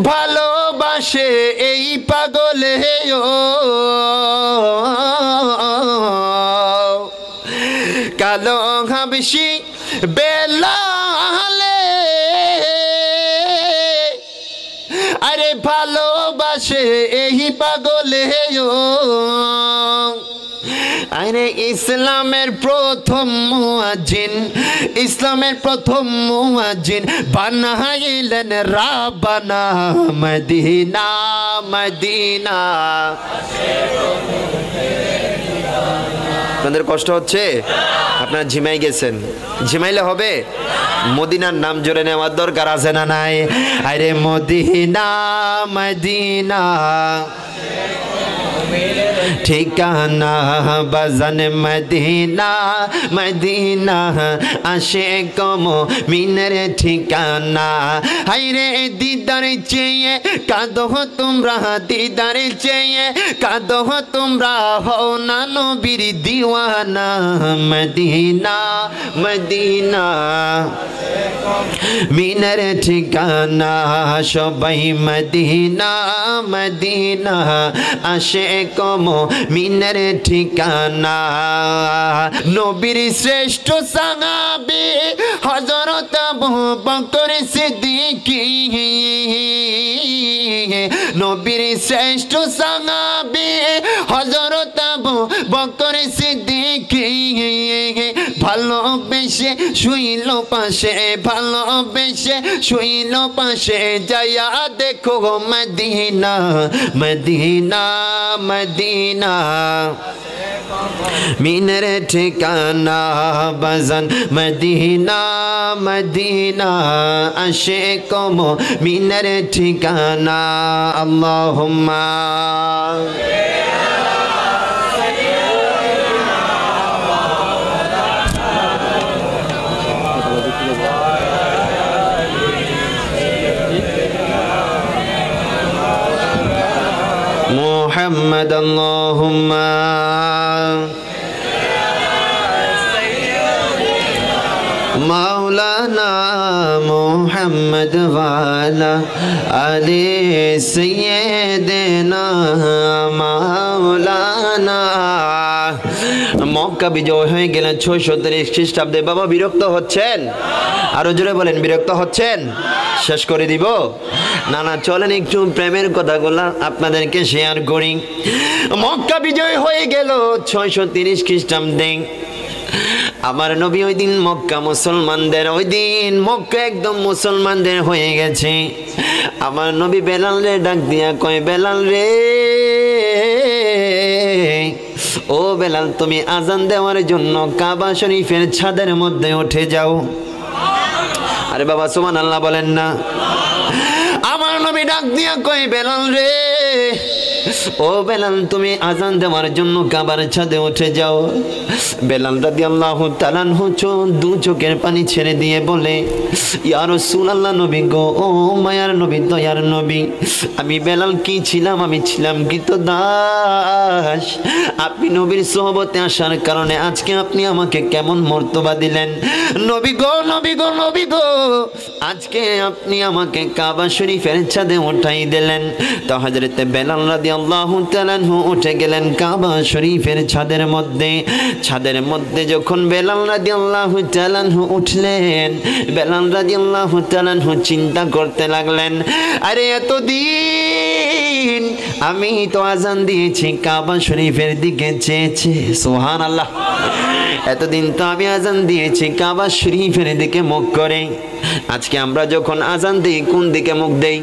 ভালোবাসে এই পাগলে, ও কালো হাবশি বেলালে, আরে ভালোবাসে এই পাগলে, ও আরে ইসলামের প্রথম মুয়াজ্জিন, ইসলামের প্রথম মুয়াজ্জিন বানাইলেন রাব্বানা মদিনা মদিনা। আপনাদের কষ্ট হচ্ছে, আপনারা ঝিমাই গেছেন, ঝিমাইলে হবে। মদিনার নাম জোরে নেওয়ার দরকার আছে না নাই? আরে মদিনা মদিনা ঠিকানা বাজান মদিনা মদিনা, আশিক মুমিনের ঠিকানা। হায়রে দিদার চেয়ে কাঁদো তোমরা, দিদার চেয়ে কাঁদো তোমরা, হও না নবীর দিওয়ানা। মদিনা মদিনা মিনের ঠিকানা, সবাই মদিনা মদিনা, আশিক মুমিনের ঠিকানা। নবীর শ্রেষ্ঠ সাহাবী হযরত আবু বকর সিদ্দিক, নবীর শ্রেষ্ঠ সাহাবী হযরত আবু বকর সিদ্দিক, ভালোবেসে শুইল পাশে, ভালোবেসে শুইল পাশে, যায়া দেখো মদিনা মদিনা মদিনা মিনের ঠিকানা বাজান মদিনা মদিনা, আশিক মুমিনের ঠিকানা। আল্লাহুম্মা মুহাম্মদ আল্লাহুম্মা মাওলানা মুহাম্মদ ওয়ালা আলি সাইয়্যিদিনা মাওলানা। মক্কা বিজয় হয়ে গেলেন 630 খ্রিস্টাব্দে। বাবা বিরক্ত হচ্ছেন? আরো জোরে বলেন, বিরক্ত হচ্ছেন? শেষ করে দিব না? না, চলেন একটু প্রেমের কথাগুলা আপনাদেরকে শেয়ার করি। মক্কা বিজয় হয়ে গেল 630 খ্রিস্টাব্দে। আমার নবী ওই দিন মক্কা মুসলমানদের, ওই দিন মক্কা একদম মুসলমানদের হয়ে গেছে। আমার নবী বেলাল রে ডাক দিয়া কয়, বেলাল রে ও বেলাল তুমি আজান দেওয়ার জন্য কাবা শরীফের ছাদের মধ্যে উঠে যাও। আরে বাবা সুবহানাল্লাহ বলেন না। আমার নবী ডাক দিয়া কয় বেলাল রে, ও বেলাল তুমি আজান দেওয়ার জন্য কাবার ছাদে উঠে যাও। বেলাল রাদিয়াল্লাহু তাআলা আনহু দু চোখের পানি ছেড়ে দিয়ে বলে, ইয়া রাসূলুল্লাহ নবী গো, ও মায়ার নবী দয়ার নবী, আমি বেলাল কি ছিলাম? আমি ছিলাম কৃতদাস। আপনি নবীর সোহবতে আসার কারণে আজকে আপনি আমাকে কেমন মর্তবা দিলেন। নবী গো, নবী গো, নবী গো, আজকে আপনি আমাকে কাবা শরীফের ছাদে উঠাই দিলেন। তো হযরত বেলাল রাদিয়াল্লাহু তাআলা আনহু উঠে গেলেন কাবা শরীফের ছাদের মধ্যে। ছাদের মধ্যে যখন বেলাল রাদিয়াল্লাহু তাআলা আনহু উঠলেন, বেলাল রাদিয়াল্লাহু তাআলা আনহু চিন্তা করতে লাগলেন, আরে এতদিন আমি তো আজান দিয়েছি কাবা শরীফের দিকে চেয়েছি, সুবহানাল্লাহ। এতদিন তো আমি আজান দিয়েছি কাবা শরীফের দিকে মুখ করে। আজকে আমরা যখন আজান দিই কোন দিকে মুখ দেই?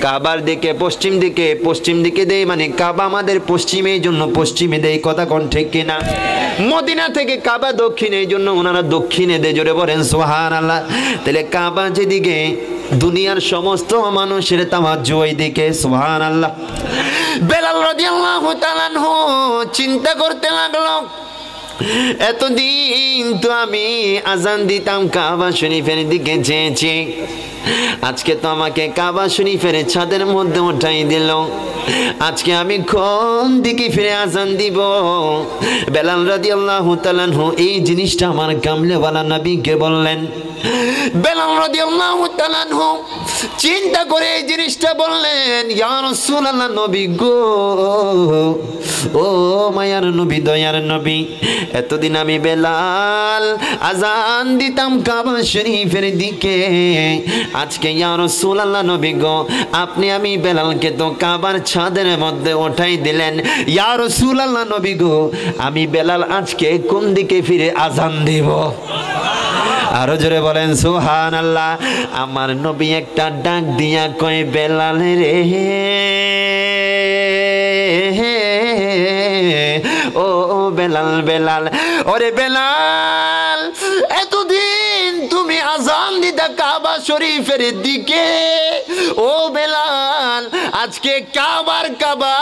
কাবার দিকে, পশ্চিম দিকে। পশ্চিম দিকে দেই মানে কাবা আমাদের পশ্চিমে, এই জন্য পশ্চিমে দেই। কথা কোন ঠিক কিনা? মদিনা থেকে কাবা দক্ষিণে, এই জন্য ওনারা দক্ষিণে দেয়। জোরে বলেন সুবহানাল্লাহ। তাহলে কাবা যেদিকে, দুনিয়ার সমস্ত মানুষের তাওয়াজ্জু ওই দিকে, সুবহানাল্লাহ। বেলাল রাদিয়াল্লাহু তাআলা আনহু চিন্তা করতে লাগলো, এতদিন তো আমি আজান দিতাম কাবা শরীফের দিকে চেয়েছি, আজকে তো আমাকে কাবা শরীফের ছাদের মধ্যে উঠাই দিল। আজকে আমি কোন দিকে ফিরে আজান দিব? বেলাল রাদিয়াল্লাহু তাআলা আনহু এই জিনিসটা আমার কামলেওয়ালা নবীকে বললেন। বেলাল রাদিয়াল্লাহু তাআলা আনহু চিন্তা করে এই জিনিসটা বললেন, ইয়া রাসূলুল্লাহ নবী গো, ও মায়ার নবী দয়ার নবী, এতদিন আমি বেলাল আজান দিতাম কাবা শরীফের দিকে, আজকে ইয়া রাসূলুল্লাহ নবী গো, আপনি আমি বেলালকে তো কাবার ছাদের মধ্যে উঠাই দিলেন। ইয়া রাসূলুল্লাহ নবী গো, আমি বেলাল আজকে কোন দিকে ফিরে আজান দিব? আরো জোরে বলেন সুবহানাল্লাহ। আমার নবী একটা ডাক দিয়া কয়, বেলাল রে, ও বেলাল, বেলাল, ওরে বেলাল, এতদিন তুমি আজান দিতা কাবা শরীফের দিকে, ও বেলাল, আজকে কাবার কাবা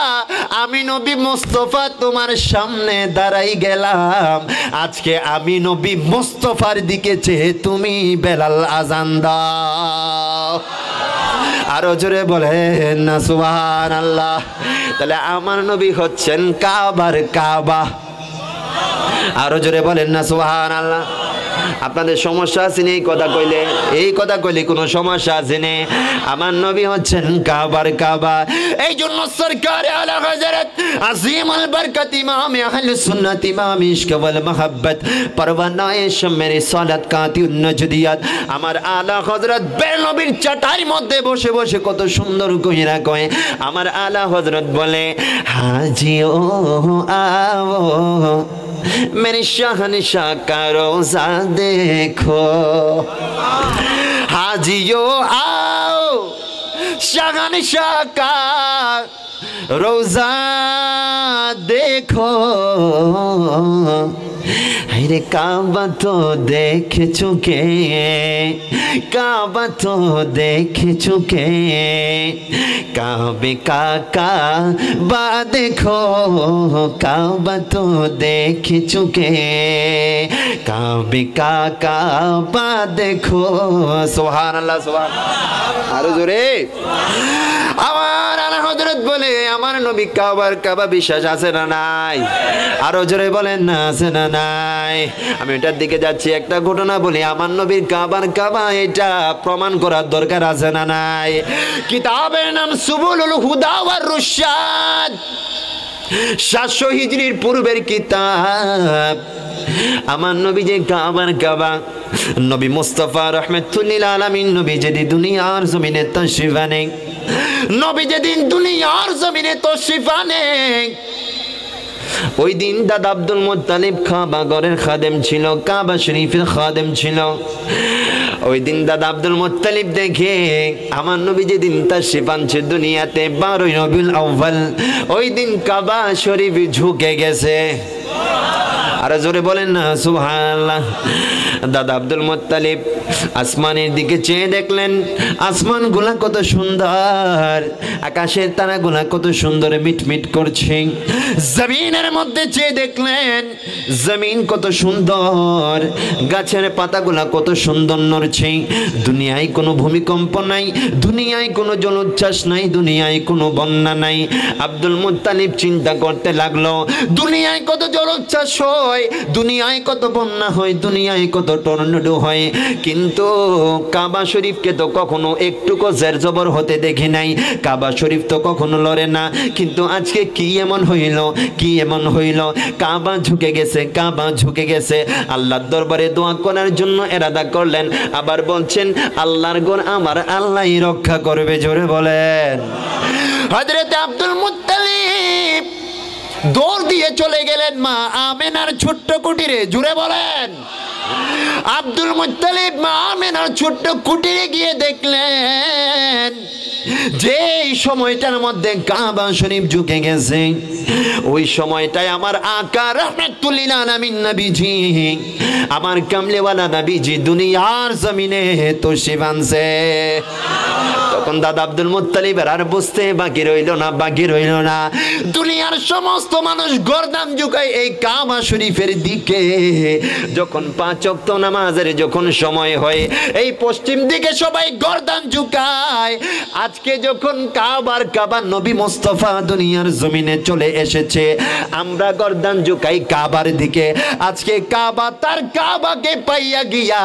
আমি নবী মুস্তাফা তোমার সামনে দাঁড়াই গেলাম, আজকে আমি নবী মুস্তাফার দিকে চেয়ে তুমি বেলাল আজান দাও। আরো জোরে বলেন না সুবহানাল্লাহ। তাহলে আমার নবী হচ্ছেন কাবার কাবা। আরো জোরে বলেন না সুবহানাল্লাহ। আপনাদের সমস্যা আছে না এই কথা কইলে? এই কথা কইলে কোনো সমস্যা আছে না? আমার নবী হচ্ছেন কাবার কাবা। এই জন্য সরকার আলা হযরত আজিমুল বরকত ইমাম আহলুস সুন্নাত ইমাম ইশক ওয়াল মুহাব্বত পরওয়ানায়ে শামের সালাত কাতিউন নজদিয়াত আমার আলা হযরত বেনবীর চাটাইর মধ্যে বসে বসে কত সুন্দর কইরা কয়, আমার আলা হযরত বলে, হাজিও আও मेरे शहंशाह का रोजा देखो, हाजियो आओ शहंशाह का रोजा देखो। अरे काबा तो देख चुके, काबा तो देख चुके, काबे का काबा देखो, काबा तो देख चुके, काबे का काबा देखो। सुभान अल्लाह, सुभान। आरो जोरे আমার আলা হযরত বলে, আমার নবী কাবার কাবা বিশ্বাস আছে না নাই? আরো জোরে বলেন না আছে না নাই? আমি এটার দিকে যাচ্ছি, একটা ঘটনা বলি। আমার নবীর কাবার কাবা এটা প্রমাণ করার দরকার আছে না নাই? কিতাবের নাম সুবুলুল হুদা ওয়ার রুশাদ, 700 হিজরির পূর্বের কিতাব। আমার নবী যে কাবার কাবা, নবী মুস্তাফা রাহমাতুল্লিল আলামিন নবী যদি দুনিয়ার জমিনে তাশরিফ আনে, নবী যেদিন দুনিয়ার জমিনে তাশরিফ আনে, ওই দিন দাদা আব্দুল মুত্তালিব কাবা ঘরের খাদেম ছিল, কাবা শরীফের খাদেম ছিল। ওই দিন দাদা আব্দুল মুত্তালিব দেখে আমার নবী যেদিন তাশরীফ আনছে দুনিয়াতে 12 রবিউল আউয়াল, ওই দিন কাবা শরীফ ঝুঁকে গেছে। আর জোরে বলেন না সুবহানাল্লাহ। দাদা আব্দুল মুত্তালিব আসমানের দিকে চেয়ে দেখলেন আসমানগুলা কত সুন্দর, আকাশের তারাগুলা কত সুন্দর মিটমিট করছে। জমিনের মধ্যে চেয়ে দেখলেন জমিন কত সুন্দর, গাছের পাতাগুলা কত সুন্দর নড়ছে। দুনিয়ায় কোনো ভূমিকম্প নাই, দুনিয়ায় কোনো জলোচ্ছ্বাস নাই, দুনিয়ায় কোনো বন্যা নাই। আব্দুল মুত্তালিব চিন্তা করতে লাগলো দুনিয়ায় কত জলোচ্ছ্বাস হয়, দুনিয়ায় কত বন্যা হয়, দুনিয়ায় কত টর্নেডো হয়, কিন্তু কাবা শরীফকে তো কখনো একটুকু জের জবর হতে দেখি নাই, কাবা শরীফ তো কখনো লড়ে না। কিন্তু আজকে কি এমন হইল, কি এমন হইল, কাবা ঝুঁকে গেছে, কাবা ঝুঁকে গেছে। আল্লাহর দরবারে দোয়া করার জন্য এরাদা করলেন, আবার বলছেন আল্লাহর ঘর আমার আল্লাহই রক্ষা করবে। জোরে বলেন। হযরত আব্দুল মুত্তালিব দৌড় দিয়ে চলে গেলেন মা আমেনার ছোট্ট কুটিরে। জুড়ে বলেন। আব্দুল মুত্তালিব মা আমেনার ছোট্ট কুটিরে গিয়ে দেখলেন যে সময়টার মধ্যে কাবা শরীফ ঝুঁকে গেছে, ওই সময়টায় আমার আকা রাহমাতুল্লিল আলামিন নবীজি, আমার কামলেওয়ালা নবীজি দুনিয়ার জমিনে তাশরীফ আনছে। তখন দাদা আব্দুল মুত্তালিবের আর বুঝতে বাকি রইল না, বাকি রইল না। দুনিয়ার সমস্ত মানুষ গর্দান ঝুঁকায় এই কাবা শরীফের দিকে। যখন 5 ওয়াক্ত নামাজের যখন সময় হয়, এই পশ্চিম দিকে সবাই গর্দান ঝুঁকায়। আজকে যখন কাবা নবী মুস্তাফা দুনিয়ার জমিনে চলে এসেছে, আমরা গর্দান ঝুঁকাই কাবার দিকে। আজকে কাবা তার কাবাকে পাইয়া গিয়া,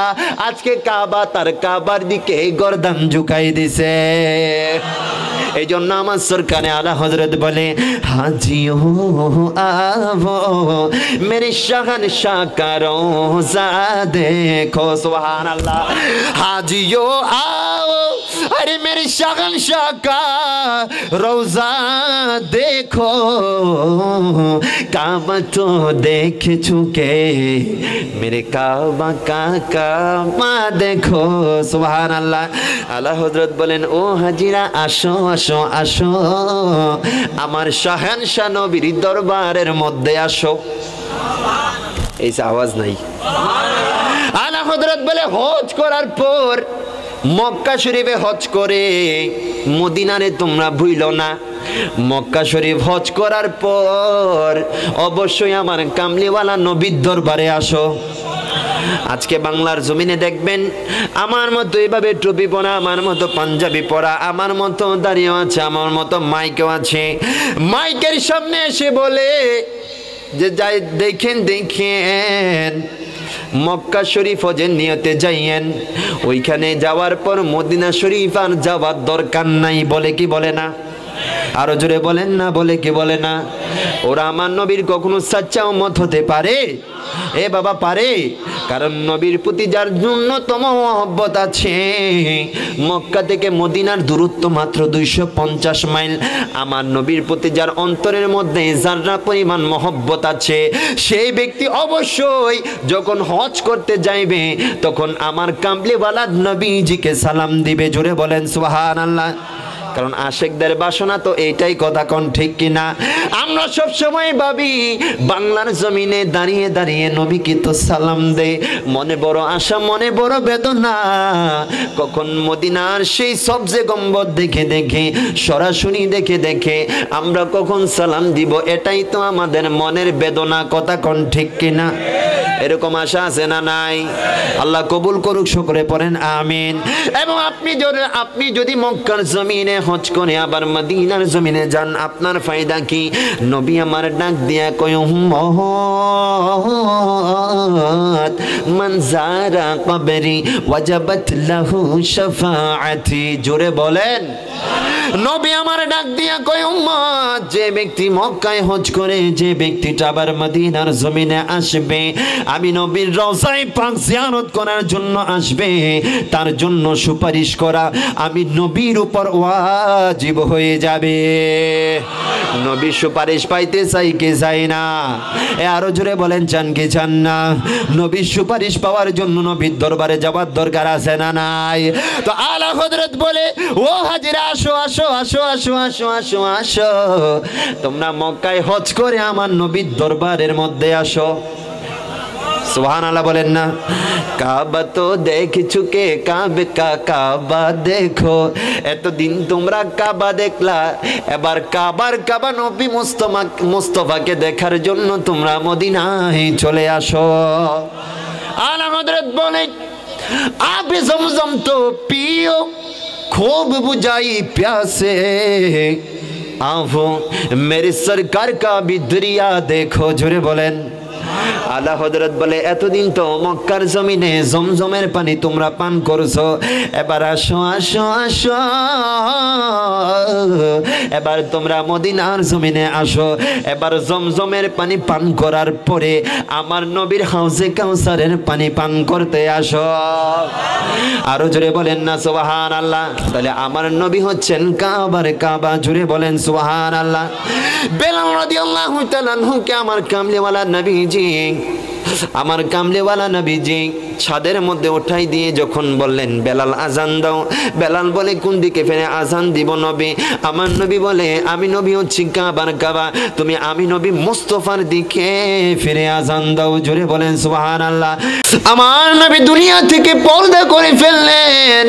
আজকে কাবা তার কাবার দিকে গর্দান ঝুঁকাই দিছে। এই জন্য আমার সরকারে আলা হযরত বলে হাজিও আবো মেরে শাহনশাহ কা রোজা দেখো। সুবহানাল্লাহ। হাজিও आओ अरे मेरे शहंशाह का रोजा देखो, काबा तो देख चुके मेरे काबा का काबा देखो। सुबहानाल्लाह। आला हजरत बोलेन ओ हाजिरा आसो आसो आसो আমার শাহনশাহ নবীর দরবারের মধ্যে আসো। এই আওয়াজ নাই। আলা হযরত বলে হজ করার পর মক্কা শরীফে হজ করে মদিনারে তোমরা ভুইলো না। মক্কা শরীফ হজ করার পর অবশ্যই আমার কামলিওয়ালা নবীর দরবারে আসো। আজকে বাংলার জমিনে দেখবেন আমার মতো এইভাবে টুপি পরা, আমার মতো পাঞ্জাবি পরা, আমার মতো দাঁড়িয়েও আছে, আমার মতো মাইকও আছে। মাইকের সামনে এসে বলে যে যাই দেখেন দেখেন মক্কা শরীফ হজের নিয়তে যাইয়েন, ওইখানে যাওয়ার পর মদিনা শরীফ আর যাওয়ার দরকার নাই। বলে কি বলে না? আরো জোরে বলেন না, বলে কি বলে না? ওরা আমার নবীর কখনো সাচ্চা উম্মত হতে পারে? এ বাবা পারে? কারণ নবীর প্রতি যার ন্যূনতম মহব্বত আছে, মক্কা থেকে মদিনার দূরত্ব মাত্র 250 মাইল, আমার নবীর প্রতি যার অন্তরের মধ্যে যারা পরিমাণ মহব্বত আছে, সেই ব্যক্তি অবশ্যই যখন হজ করতে যাইবে তখন আমার কামলিওয়ালা নবীজিকে সালাম দিবে। জোরে বলেন সুবহানাল্লাহ। কারণ আশেকদের বাসনা তো এইটাই, কথা কোন ঠিক কিনা? আমরা সব সময় ভাবি বাংলার জমিনে দাঁড়িয়ে দাঁড়িয়ে নবীকে তো সালাম দে, মনে বড় আশা, মনে বড় বেদনা, কখন মদিনার সেই সবজে গম্বর দেখে দেখে, সরাসরি দেখে দেখে আমরা কখন সালাম দিব, এটাই তো আমাদের মনের বেদনা, কথা কোন ঠিক কিনা? এরকম আশা আছে না নাই? আল্লাহ কবুল করুক, শুকরে পড়েন আমিন। এবং আপনি যদি মক্কার জমিনে হজ করে আবার মদিনার জমিনে যান, আপনার ফায়দা কি? নবী আমার ডাক দিয়া কয় উম্মত মান যারা কবরি ওয়াজাবাত লাহু শাফাআতি। জোরে বলেন। নবী আমার ডাক দিয়া কয় উম্মত, যে ব্যক্তি মক্কায় হজ করে, যে ব্যক্তিটা আবার মদিনার জমিনে আসবে, আমি নবীর রওজায়ে পাক জিয়ারত করার জন্য আসবে, তার জন্য সুপারিশ করা আমি নবীর উপর ওয়াজিব হয়ে যাবে। নবীর সুপারিশ পাইতে চাই কে চাই না? আরো জোরে বলেন চান কি চান না? নবীর সুপারিশ পাওয়ার জন্য নবীর দরবারে যাওয়ার দরকার আছে না নাই? তো আলা হযরত বলে, ও হাজিরা আসো আসো আসো আসো আসো আসো আসো, তোমরা মক্কায় হজ করে আমার নবীর দরবারের মধ্যে আসো। সুবহানাল্লাহ বলেন না? কাবা তো দেখ চুকে কাবে কা কাবা দেখো, এতদিন তোমরা কাবা দেখলা, এবার কাবা নবী মুস্তাফাকে দেখার জন্য তোমরা মদিনায় চলে আসো। আলা হযরত বলে, আবে জমজম তো পিও खूब बुझाई प्यासे, आओ मेरे सरकार का भी दरिया देखो। जोरे बोलें। আলা হযরত বলে, এতদিন তো মক্কার জমিনে জমজমের পানি তোমরা পান করছো, এবার আসো আসো আসো, এবার তোমরা মদিনার জমিনে আসো, এবার জমজমের পানি পান করার পরে আমার নবীর হাউজে কাউসারের পানি পান করতে আসো। আরো জোরে বলেন না সুবহানাল্লাহ? তাহলে আমার নবী হচ্ছেন কাবার কাবা। জোরে বলেন সুবহানাল্লাহ। বেলাল রাদিয়াল্লাহু তাআলা আনহুকে আমার কামলিওয়ালা নবীজি, আমার কামলিওয়ালা নবীজি ছাদের মধ্যে উঠাই দিয়ে যখন বললেন, বেলাল আজান দাও, বেলাল বলে, কোন দিকে ফিরে আজান দিব নবী? আমার নবী বলে, আমি নবী হচ্ছি কাবার কাবা, তুমি আমি নবী মুস্তাফার দিকে ফিরে আজান দাও। জোরে বলেন সুবহানাল্লাহ। আমার নবী দুনিয়া থেকে পর্দা করে ফেললেন।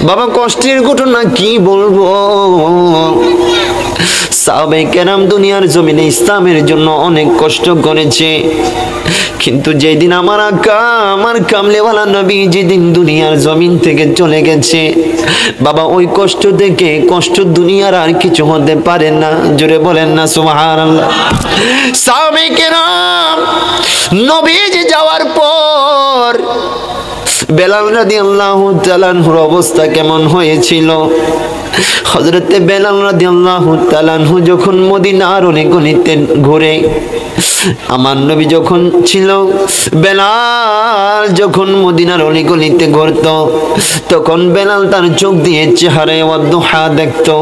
বাবা কষ্টের ঘটনা কি বলবো, সাহাবায়ে কেরাম দুনিয়ার জমিনে ইসলামের জন্য অনেক কষ্ট করেছে, কিন্তু যেদিন আমার আকা আমার কামলিওয়ালা নবী যেদিন দুনিয়ার জমিন থেকে চলে গেছে, বাবা ওই কষ্ট দেখে কষ্ট দুনিয়ার আর কিছু হতে পারে না। জোরে বলেন না সুবহানাল্লাহ। সাহাবায়ে কেরাম নবীজি যাওয়ার পর বেলাল রাদিয়াল্লাহু তাআলা আনহুর অবস্থা কেমন হয়েছিল? হযরতে বেলাল রাদিয়াল্লাহু তাআলা আনহু যখন মদিনার অলিগলিতে ঘুরে, আমার নবী যখন ছিল, বেলাল যখন মদিনার অলিগলিতে ঘুরতো, তখন বেলাল তার চোখ দিয়ে চেহারায় ওয়াদুহা দেখতো।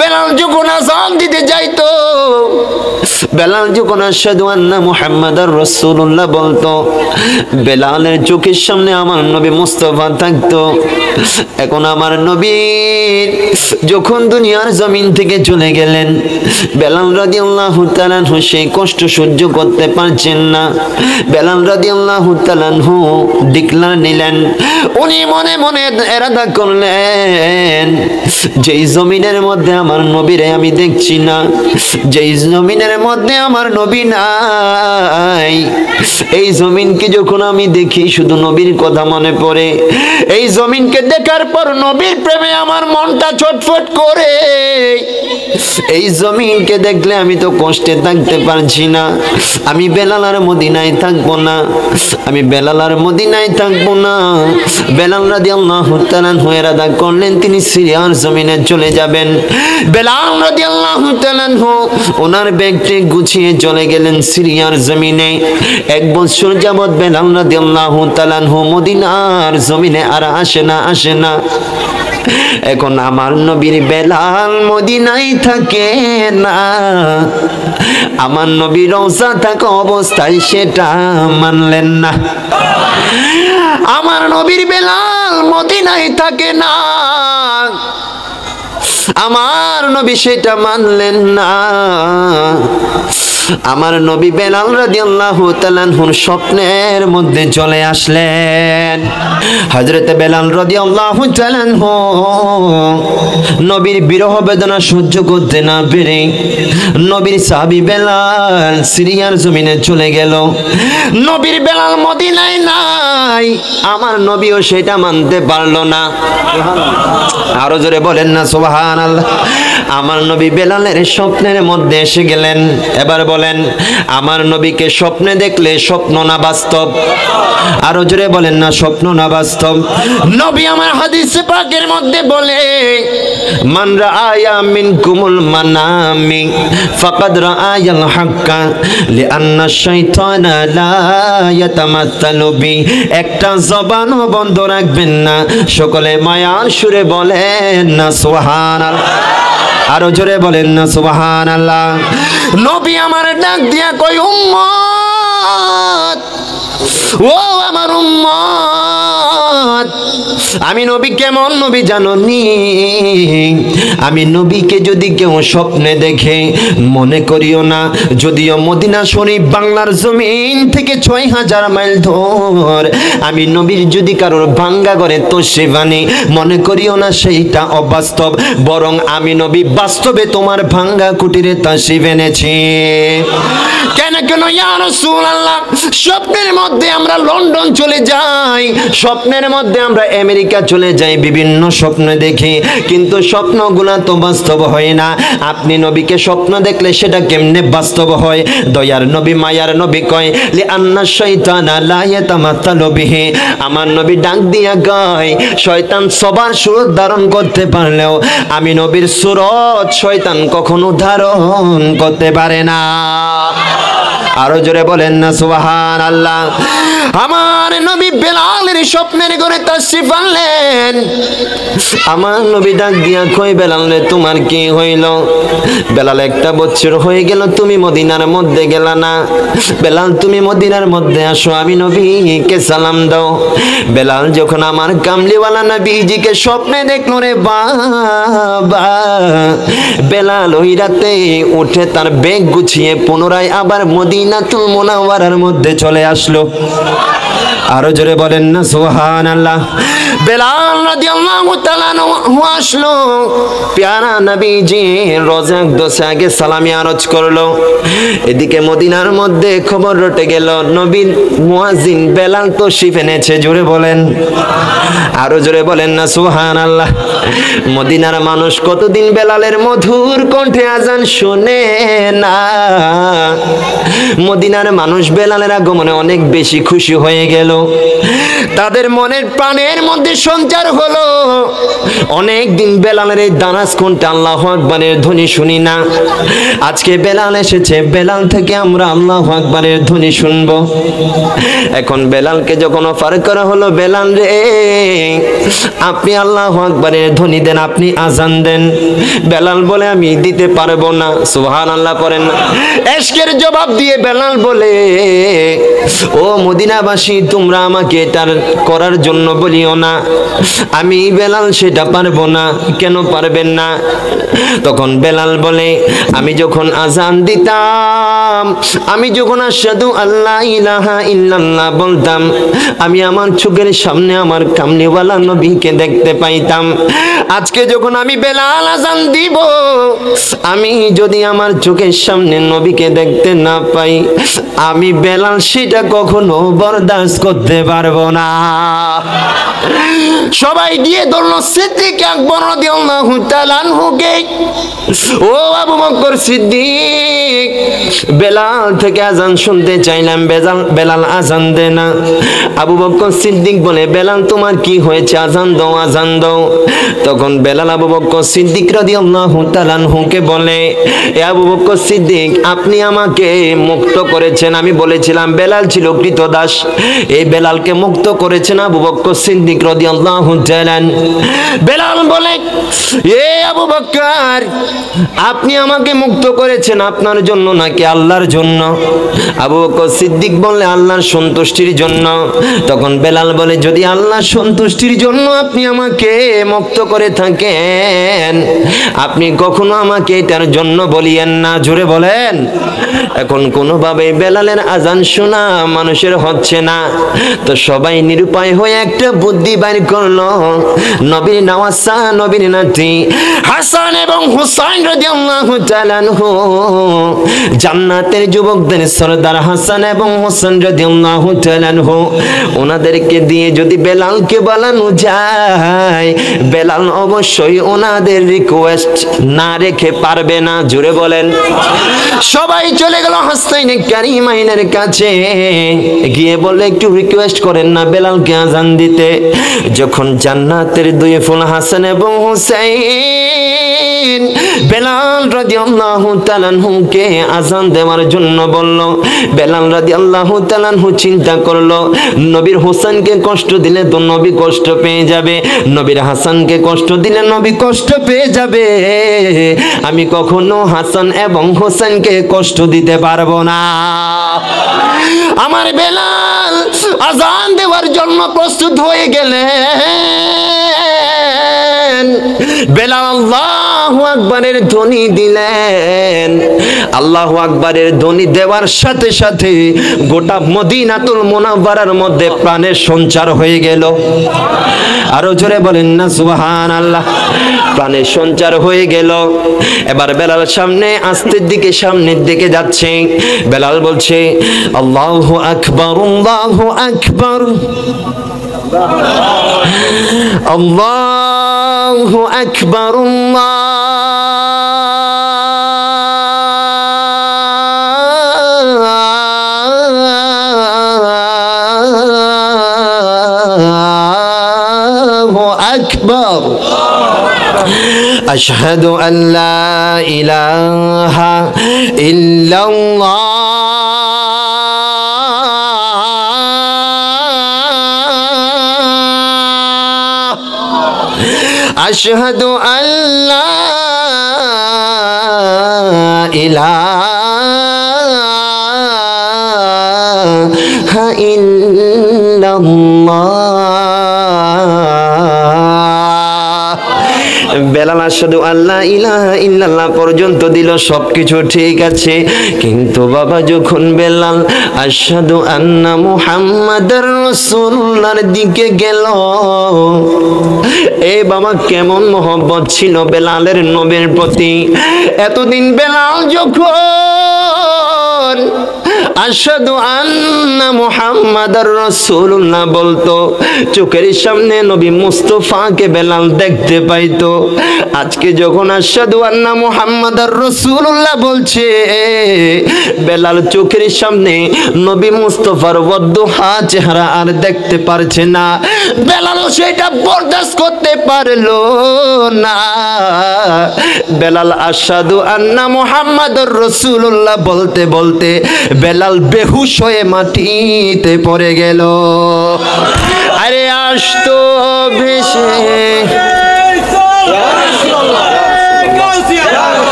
বেলাল যখন আযান দিতে যাইতো, বেলাল যখন আশহাদু আন্না মুহাম্মাদার রাসূলুল্লাহ বলতো, বেলালের চোখের সামনে আমার নবী মুস্তাফা থাকতো। এখন আমার নবী যখন দুনিয়ার জমিন থেকে চলে গেলেন, বেলাল রাদিয়াল্লাহু তাআলা আনহু সেই কষ্ট সহ্য করতে পারছেন না। বেলাল রাদিয়াল্লাহু তাআলা আনহু ডিক্লার নিলেন, উনি মনে মনে ইরাদা করলেন, যেই জমিনের মধ্যে আমার নবীরে আমি দেখছি না, যেই জমিনের মধ্যে আমার নবী নাই, এই জমিনকে যখন আমি দেখি শুধু নবীর কথা মনে পড়ে। এই জমিনকে দেখার পর নবীর প্রেমে আমার মনটা ছটফট করে। এই জমিনকে দেখলে আমি তো কষ্টে থাকতে পারছি না, আমি বেলাল আর মদিনায় থাকবো না, আমি বেলাল আর মদিনায় থাকবো না। বেলাল রাদিয়াল্লাহু তাআলা আনহু ইরাদা করলেন তিনি সিরিয়ার জমিনে চলে যাবেন। বেলাল রাদিয়াল্লাহু তাআলা আনহু ওনার ব্যাগটি গুছিয়ে চলে গেলেন সিরিয়ার জমিনে। 1 বছর যাবত বেলাল রাদিয়াল্লাহু তাআলা আনহু মদিনার জমিনে আর আসে না। এখন আমার নবীর বেলাল মদিনায় থাকে না, আমার নবী রওজা থাকা অবস্থায় সেটা মানলেন না। আমার নবীর বেলাল মদিনায় থাকে না, আমার নবী সেটা মানলেন না। আমার নবী বেলাল রাদিয়াল্লাহু তাআলা আনহুর স্বপ্নের মধ্যে চলে আসলেন। হযরতে বেলাল রাদিয়াল্লাহু তাআলা আনহু নবীর বিরহ বেদনা সহ্য করতে না পেরে নবীর সাহাবী বেলাল সিরিয়ার জমিনে চলে গেল। নবীর বেলাল মদিনায় নাই, আমার নবীও সেটা মানতে পারলো না। আরো জোরে বলেন না সুবহানাল্লাহ। আমার নবী বেলালের স্বপ্নের মধ্যে এসে গেলেন। এবার বলেন, আমার নবীকে স্বপ্নে দেখলে স্বপ্ন না বাস্তব? আরো জোরে বলেন না, স্বপ্ন না বাস্তব? নবী আমার হাদিসে পাকের মধ্যে বলে, মান রাআয়া মিনকুমুল মানামি ফাকাদ রাআয়াল হাক্কা লিআন্না শাইতানা লা ইয়াতামাত্তালু বি। একটা জবানও বন্ধ রাখবেন না, সকলে মায়ার সুরে বলেন না সুবহানাল্লাহ। আরো জোরে বলেন না সুবহানাল্লাহ। নবী আমার ডাক দিয়া কই, উম্মত, ও আমার উম্মত, আমি নবী কেমন নবী জানোনি? আমি নবীকে যদি কেউ স্বপ্নে দেখে মনে করিও না, যদিও মদিনা শরীফ বাংলার জমিন থেকে ৬,০০০ মাইল দূর, আমি নবীর যদি কারোর ভাঙ্গা করে তশরিফ আনি, মনে করিও না সেইটা অবাস্তব, বরং আমি নবী বাস্তবে তোমার ভাঙ্গা কুটিরে তশরিফ এনেছি। কেন কেন ইয়া রাসূলুল্লাহ, স্বপ্নের মধ্যে আমরা লন্ডন চলে যাই, স্বপ্নের মধ্যে আমরা আমেরিকা চলে যাই, বিভিন্ন স্বপ্ন দেখি, কিন্তু স্বপ্নগুলা তো বাস্তব হয় না। আপনি নবীকে স্বপ্ন দেখলে সেটা কেমনে বাস্তব হয়? দয়ার নবী মায়ার নবী কয়, লিআন্না শাইতানা লা ইয়াতামাত্তালু বিহি। আমার নবী ডাক দিয়া কয়, শয়তান সবার সুরত ধারণ করতে পারলেও আমি নবীর সুরত শয়তান কখনো ধারণ করতে পারে না। আরো জোরে বলেন না সুবহানাল্লাহ। আমার নবী বেলালের স্বপ্নের ঘরে তাশরিফ আনলেন। আমার নবী ডাক দিয়া কই, বেলাল রে তোমার কি হইল? বেলাল, একটা বছর হয়ে গেল তুমি মদিনার মধ্যে গেলা না। বেলাল, তুমি মদিনার মধ্যে আসো, আমি নবীকে সালাম দাও। বেলাল যখন আমার কামলিওয়ালা নবীজিকে স্বপ্নে দেখলো রে বাবা, বেলাল ওই রাতে উঠে তার ব্যাগ গুছিয়ে পুনরায় আবার মদিনাতুল মুনাওয়ারার মধ্যে চলে আসলো। আরো জোরে বলেন না সুবহানাল্লাহ। বেলাল রাদিয়াল্লাহু তাআলা আনহু আসলো, প্যারা নবীজি রোজা দোষে আগে সালামি আরজ করলো। এদিকে মদিনার মধ্যে খবর রটে গেল, নবীর মুয়াজ্জিন বেলাল তো তশরিফ এনেছে। জোরে বলেন, আরো জোরে বলেন না সুবহানাল্লাহ। মদিনার মানুষ কতদিন বেলালের মধুর কণ্ঠে আজান শুনে না। মদিনার মানুষ বেলালের আগমনে অনেক বেশি খুশি হয়ে গেল, তাদের মনের প্রাণের মধ্যে সঞ্চার হলো। অনেক দিন বেলালের এই দারাজ কণ্ঠে আল্লাহু আকবারের ধ্বনি শুনি না, আজকে বেলাল এসেছে, বেলাল থেকে আমরা আল্লাহু আকবারের ধ্বনি শুনবো। এখন বেলালকে যখন অফার করা হলো, বেলাল রে আপনি আল্লাহু আকবারের ধ্বনি দেন, আপনি আজান দেন। বেলাল বলে আমি দিতে পারবো না। সুবহানাল্লাহ পড়েন না। এশকের জবাব দিয়ে বেলাল বলে, ও মদিনাবাসী, তোমরা আমাকে এটা করার জন্য বলিও না, আমি বেলাল সেটা পারবো না। কেন পারবেন না? তখন বেলাল বলে, আমি যখন আজান দিতাম, আমি যখন আশহাদু আল্লা ইলাহা ইল্লাল্লাহ বলতাম, আমি আমার চোখের সামনে আমার কামলিওয়ালা নবীকে দেখতে পাইতাম। আজকে যখন আমি বেলাল আজান দিব, আমি যদি আমার চোখের সামনে নবীকে দেখতে না পাই, আমি বেলাল সেটা কখনো বরদাস্ত করতে পারবো না। সবাই দিয়ে ধরল সিদ্দিক আকবর রাদিয়াল্লাহু তাআলা আনহুকে। ও আবু বকর সিদ্দিক, বেলাল থেকে আজান শুনতে চাইলাম, বেলাল আজান দে না। আবু বকর সিদ্দিক বলে, বেলাল তোমার কি হয়েছে? আজান দাও, আজান দাও। তখন বেলাল আবু বকর সিদ্দিক রাদিয়াল্লাহু তাআলা আনহুকে বলে, এ আবু বকর সিদ্দিক, আপনি আমাকে মুক্ত করেছেন। আমি বলেছিলাম বেলাল ছিল কৃতদাস, এই বেলালকে মুক্ত করেছেন আবু বকর সিদ্দিক রাদিয়াল্লাহু তাআলা। বেলাল বলে, এ আবু বকর, আপনি আমাকে মুক্ত করেছেন আপনার জন্য নাকি আল্লাহর জন্য? আবু বকর সিদ্দিক বললে, আল্লাহর সন্তুষ্টির জন্য। তখন বেলাল বলে, যদি আল্লাহর সন্তুষ্টির জন্য আপনি আমাকে মুক্ত করে থাকেন, আপনি কখনো আমাকে এটার জন্য বলিয়েন না। জোরে বলেন। এখন কোনোভাবে বেলালের আজান শোনা মানুষের হচ্ছে না, তো সবাই নিরুপায় হয়ে একটা বুদ্ধি বাইর করলো। নবীর নওয়াসা, নবীর নাতি হাসান এবং হুসাইন রাদিয়াল্লাহু তাআলা আনহু, জান্নাতের যুবকদের সরদার হাসান এবং হুসাইন রাদিয়াল্লাহু তাআলা আনহু, ওনাদেরকে দিয়ে যদি বেলালকে বানানো যায়, বেলাল অবশ্যই ওনাদের রিকোয়েস্ট না রেখে পারবে না। জোরে বলেন। সবাই চলে গেল হাসাইন কারিমাইনের কাছে, গিয়ে বলে একটু রিকোয়েস্ট করেন না বেলালকে আজান দিতে। যখন জান্নাতের দুই ফুল হাসান এবং হুসাইন বেলাল রাদিয়াল্লাহু তাআলা আনহুকে আজান দেওয়ার জন্য বলল, বেলাল রাদিয়াল্লাহু তাআলা আনহু চিন্তা করলো নবীর হোসেনকে কষ্ট দিলে তো নবী কষ্ট পেয়ে যাবে, নবীর হাসানকে কষ্ট দিলে নবী কষ্ট পেয়ে যাবে, আমি কখনো হাসান এবং হোসেনকে কষ্ট দিতে পারবো না। আমার বেলাল আজান দেওয়ার জন্য প্রস্তুত হয়ে গেলেন। বেলাল আল্লাহু আকবারের ধ্বনি দিলেন। আল্লাহু আকবারের ধ্বনি দেওয়ার সাথে সাথে গোটা মদিনাতুল মুনাওয়ারার মধ্যে প্রাণের সঞ্চার হয়ে গেল। আরো জোরে বলেন না সুবহানাল্লাহ। প্রাণের সঞ্চার হয়ে গেল। এবার বেলাল সামনে আস্তের দিকে সামনের দিকে যাচ্ছে। বেলাল বলছে আল্লাহু আকবার আল্লাহু আকবার আল্লাহু আকবার আল্লাহু আকবার আশহাদু আল্লা ইলাহা ইল্লাল্লাহ আশহাদু আল্লা ইলাহা ইল্লাল্লাহ। বেলাল আশহাদু আল্লা ইলাহা ইল্লাল্লাহ পর্যন্ত দিল, সবকিছু ঠিক আছে। কিন্তু বাবা যখন বেলাল আশহাদু আন্না মুহাম্মাদার রাসূলুল্লাহর দিকে গেল, এ বাবা কেমন মহব্বত ছিল বেলালের নবীর প্রতি। এতদিন বেলাল যখন আশহাদু আন্না মুহাম্মাদার রাসূলুল্লাহ বলতো, চোখের সামনে নবী মুস্তাফাকে বেলাল দেখতে পাইতো। আজকে যখন আশহাদু আন্না মুহাম্মাদার রাসূলুল্লাহ বলছে, বেলাল চোখের সামনে নবী মুস্তাফার ওয়াদুহা চেহারা আর দেখতে পারছে না। বেলালও সেটা বরদাস্ত করতে পারলো না। বেলাল আশহাদু আন্না মুহাম্মাদুর রাসূলুল্লাহ বলতে বলতে বেলাল বেহুশ হয়ে মাটিতে পড়ে গেল। আরে আসতো ভেসে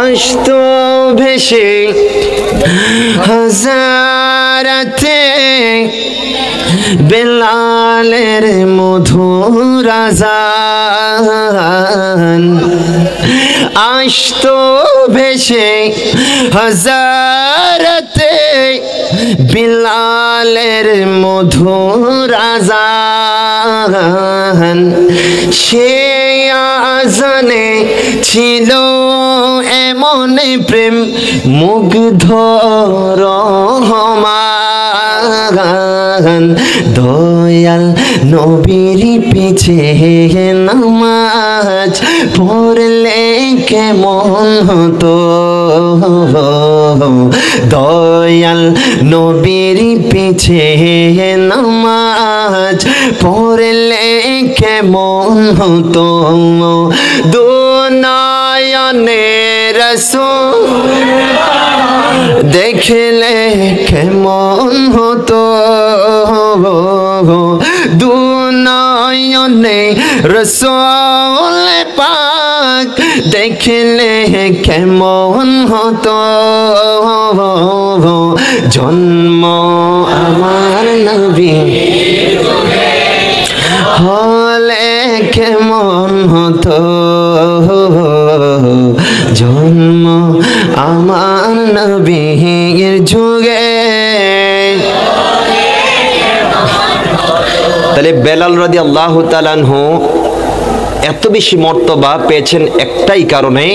আসতো ভেসে হাজারাতে বেলালের মধুর আযান, আসতো ভেসে হাজারাতে বেলালের মধুর আযান। সে আযানে ছিল এমন প্রেম মুগ্ধ রহমান, দয়াল নবীর পিছে নামাজ পড়লে কেমন হতো, দয়াল নবীর পিছে নামাজ পড়লে কেমন হতো, দুনয়নে রাসূল দেখলে কেমন হতো, দুনয়নে রাসূল পাক দেখলে কেমন হতো, জন্ম আমার নবী হলে কেমন হতো, জন্ম আমার নবীর যুগে। তাহলে বেলাল রাদিয়াল্লাহু তাআলা আনহু এত বেশি মর্তবা পেয়েছেন একটাই কারণে,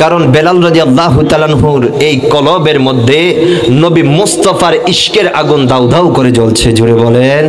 কারণ বেলাল রাদিয়াল্লাহু তাআলা আনহুর এই কলবের মধ্যে নবী মুস্তাফার ইশকের আগুন দাউ দাউ করে জ্বলছে। জোরে বলেন।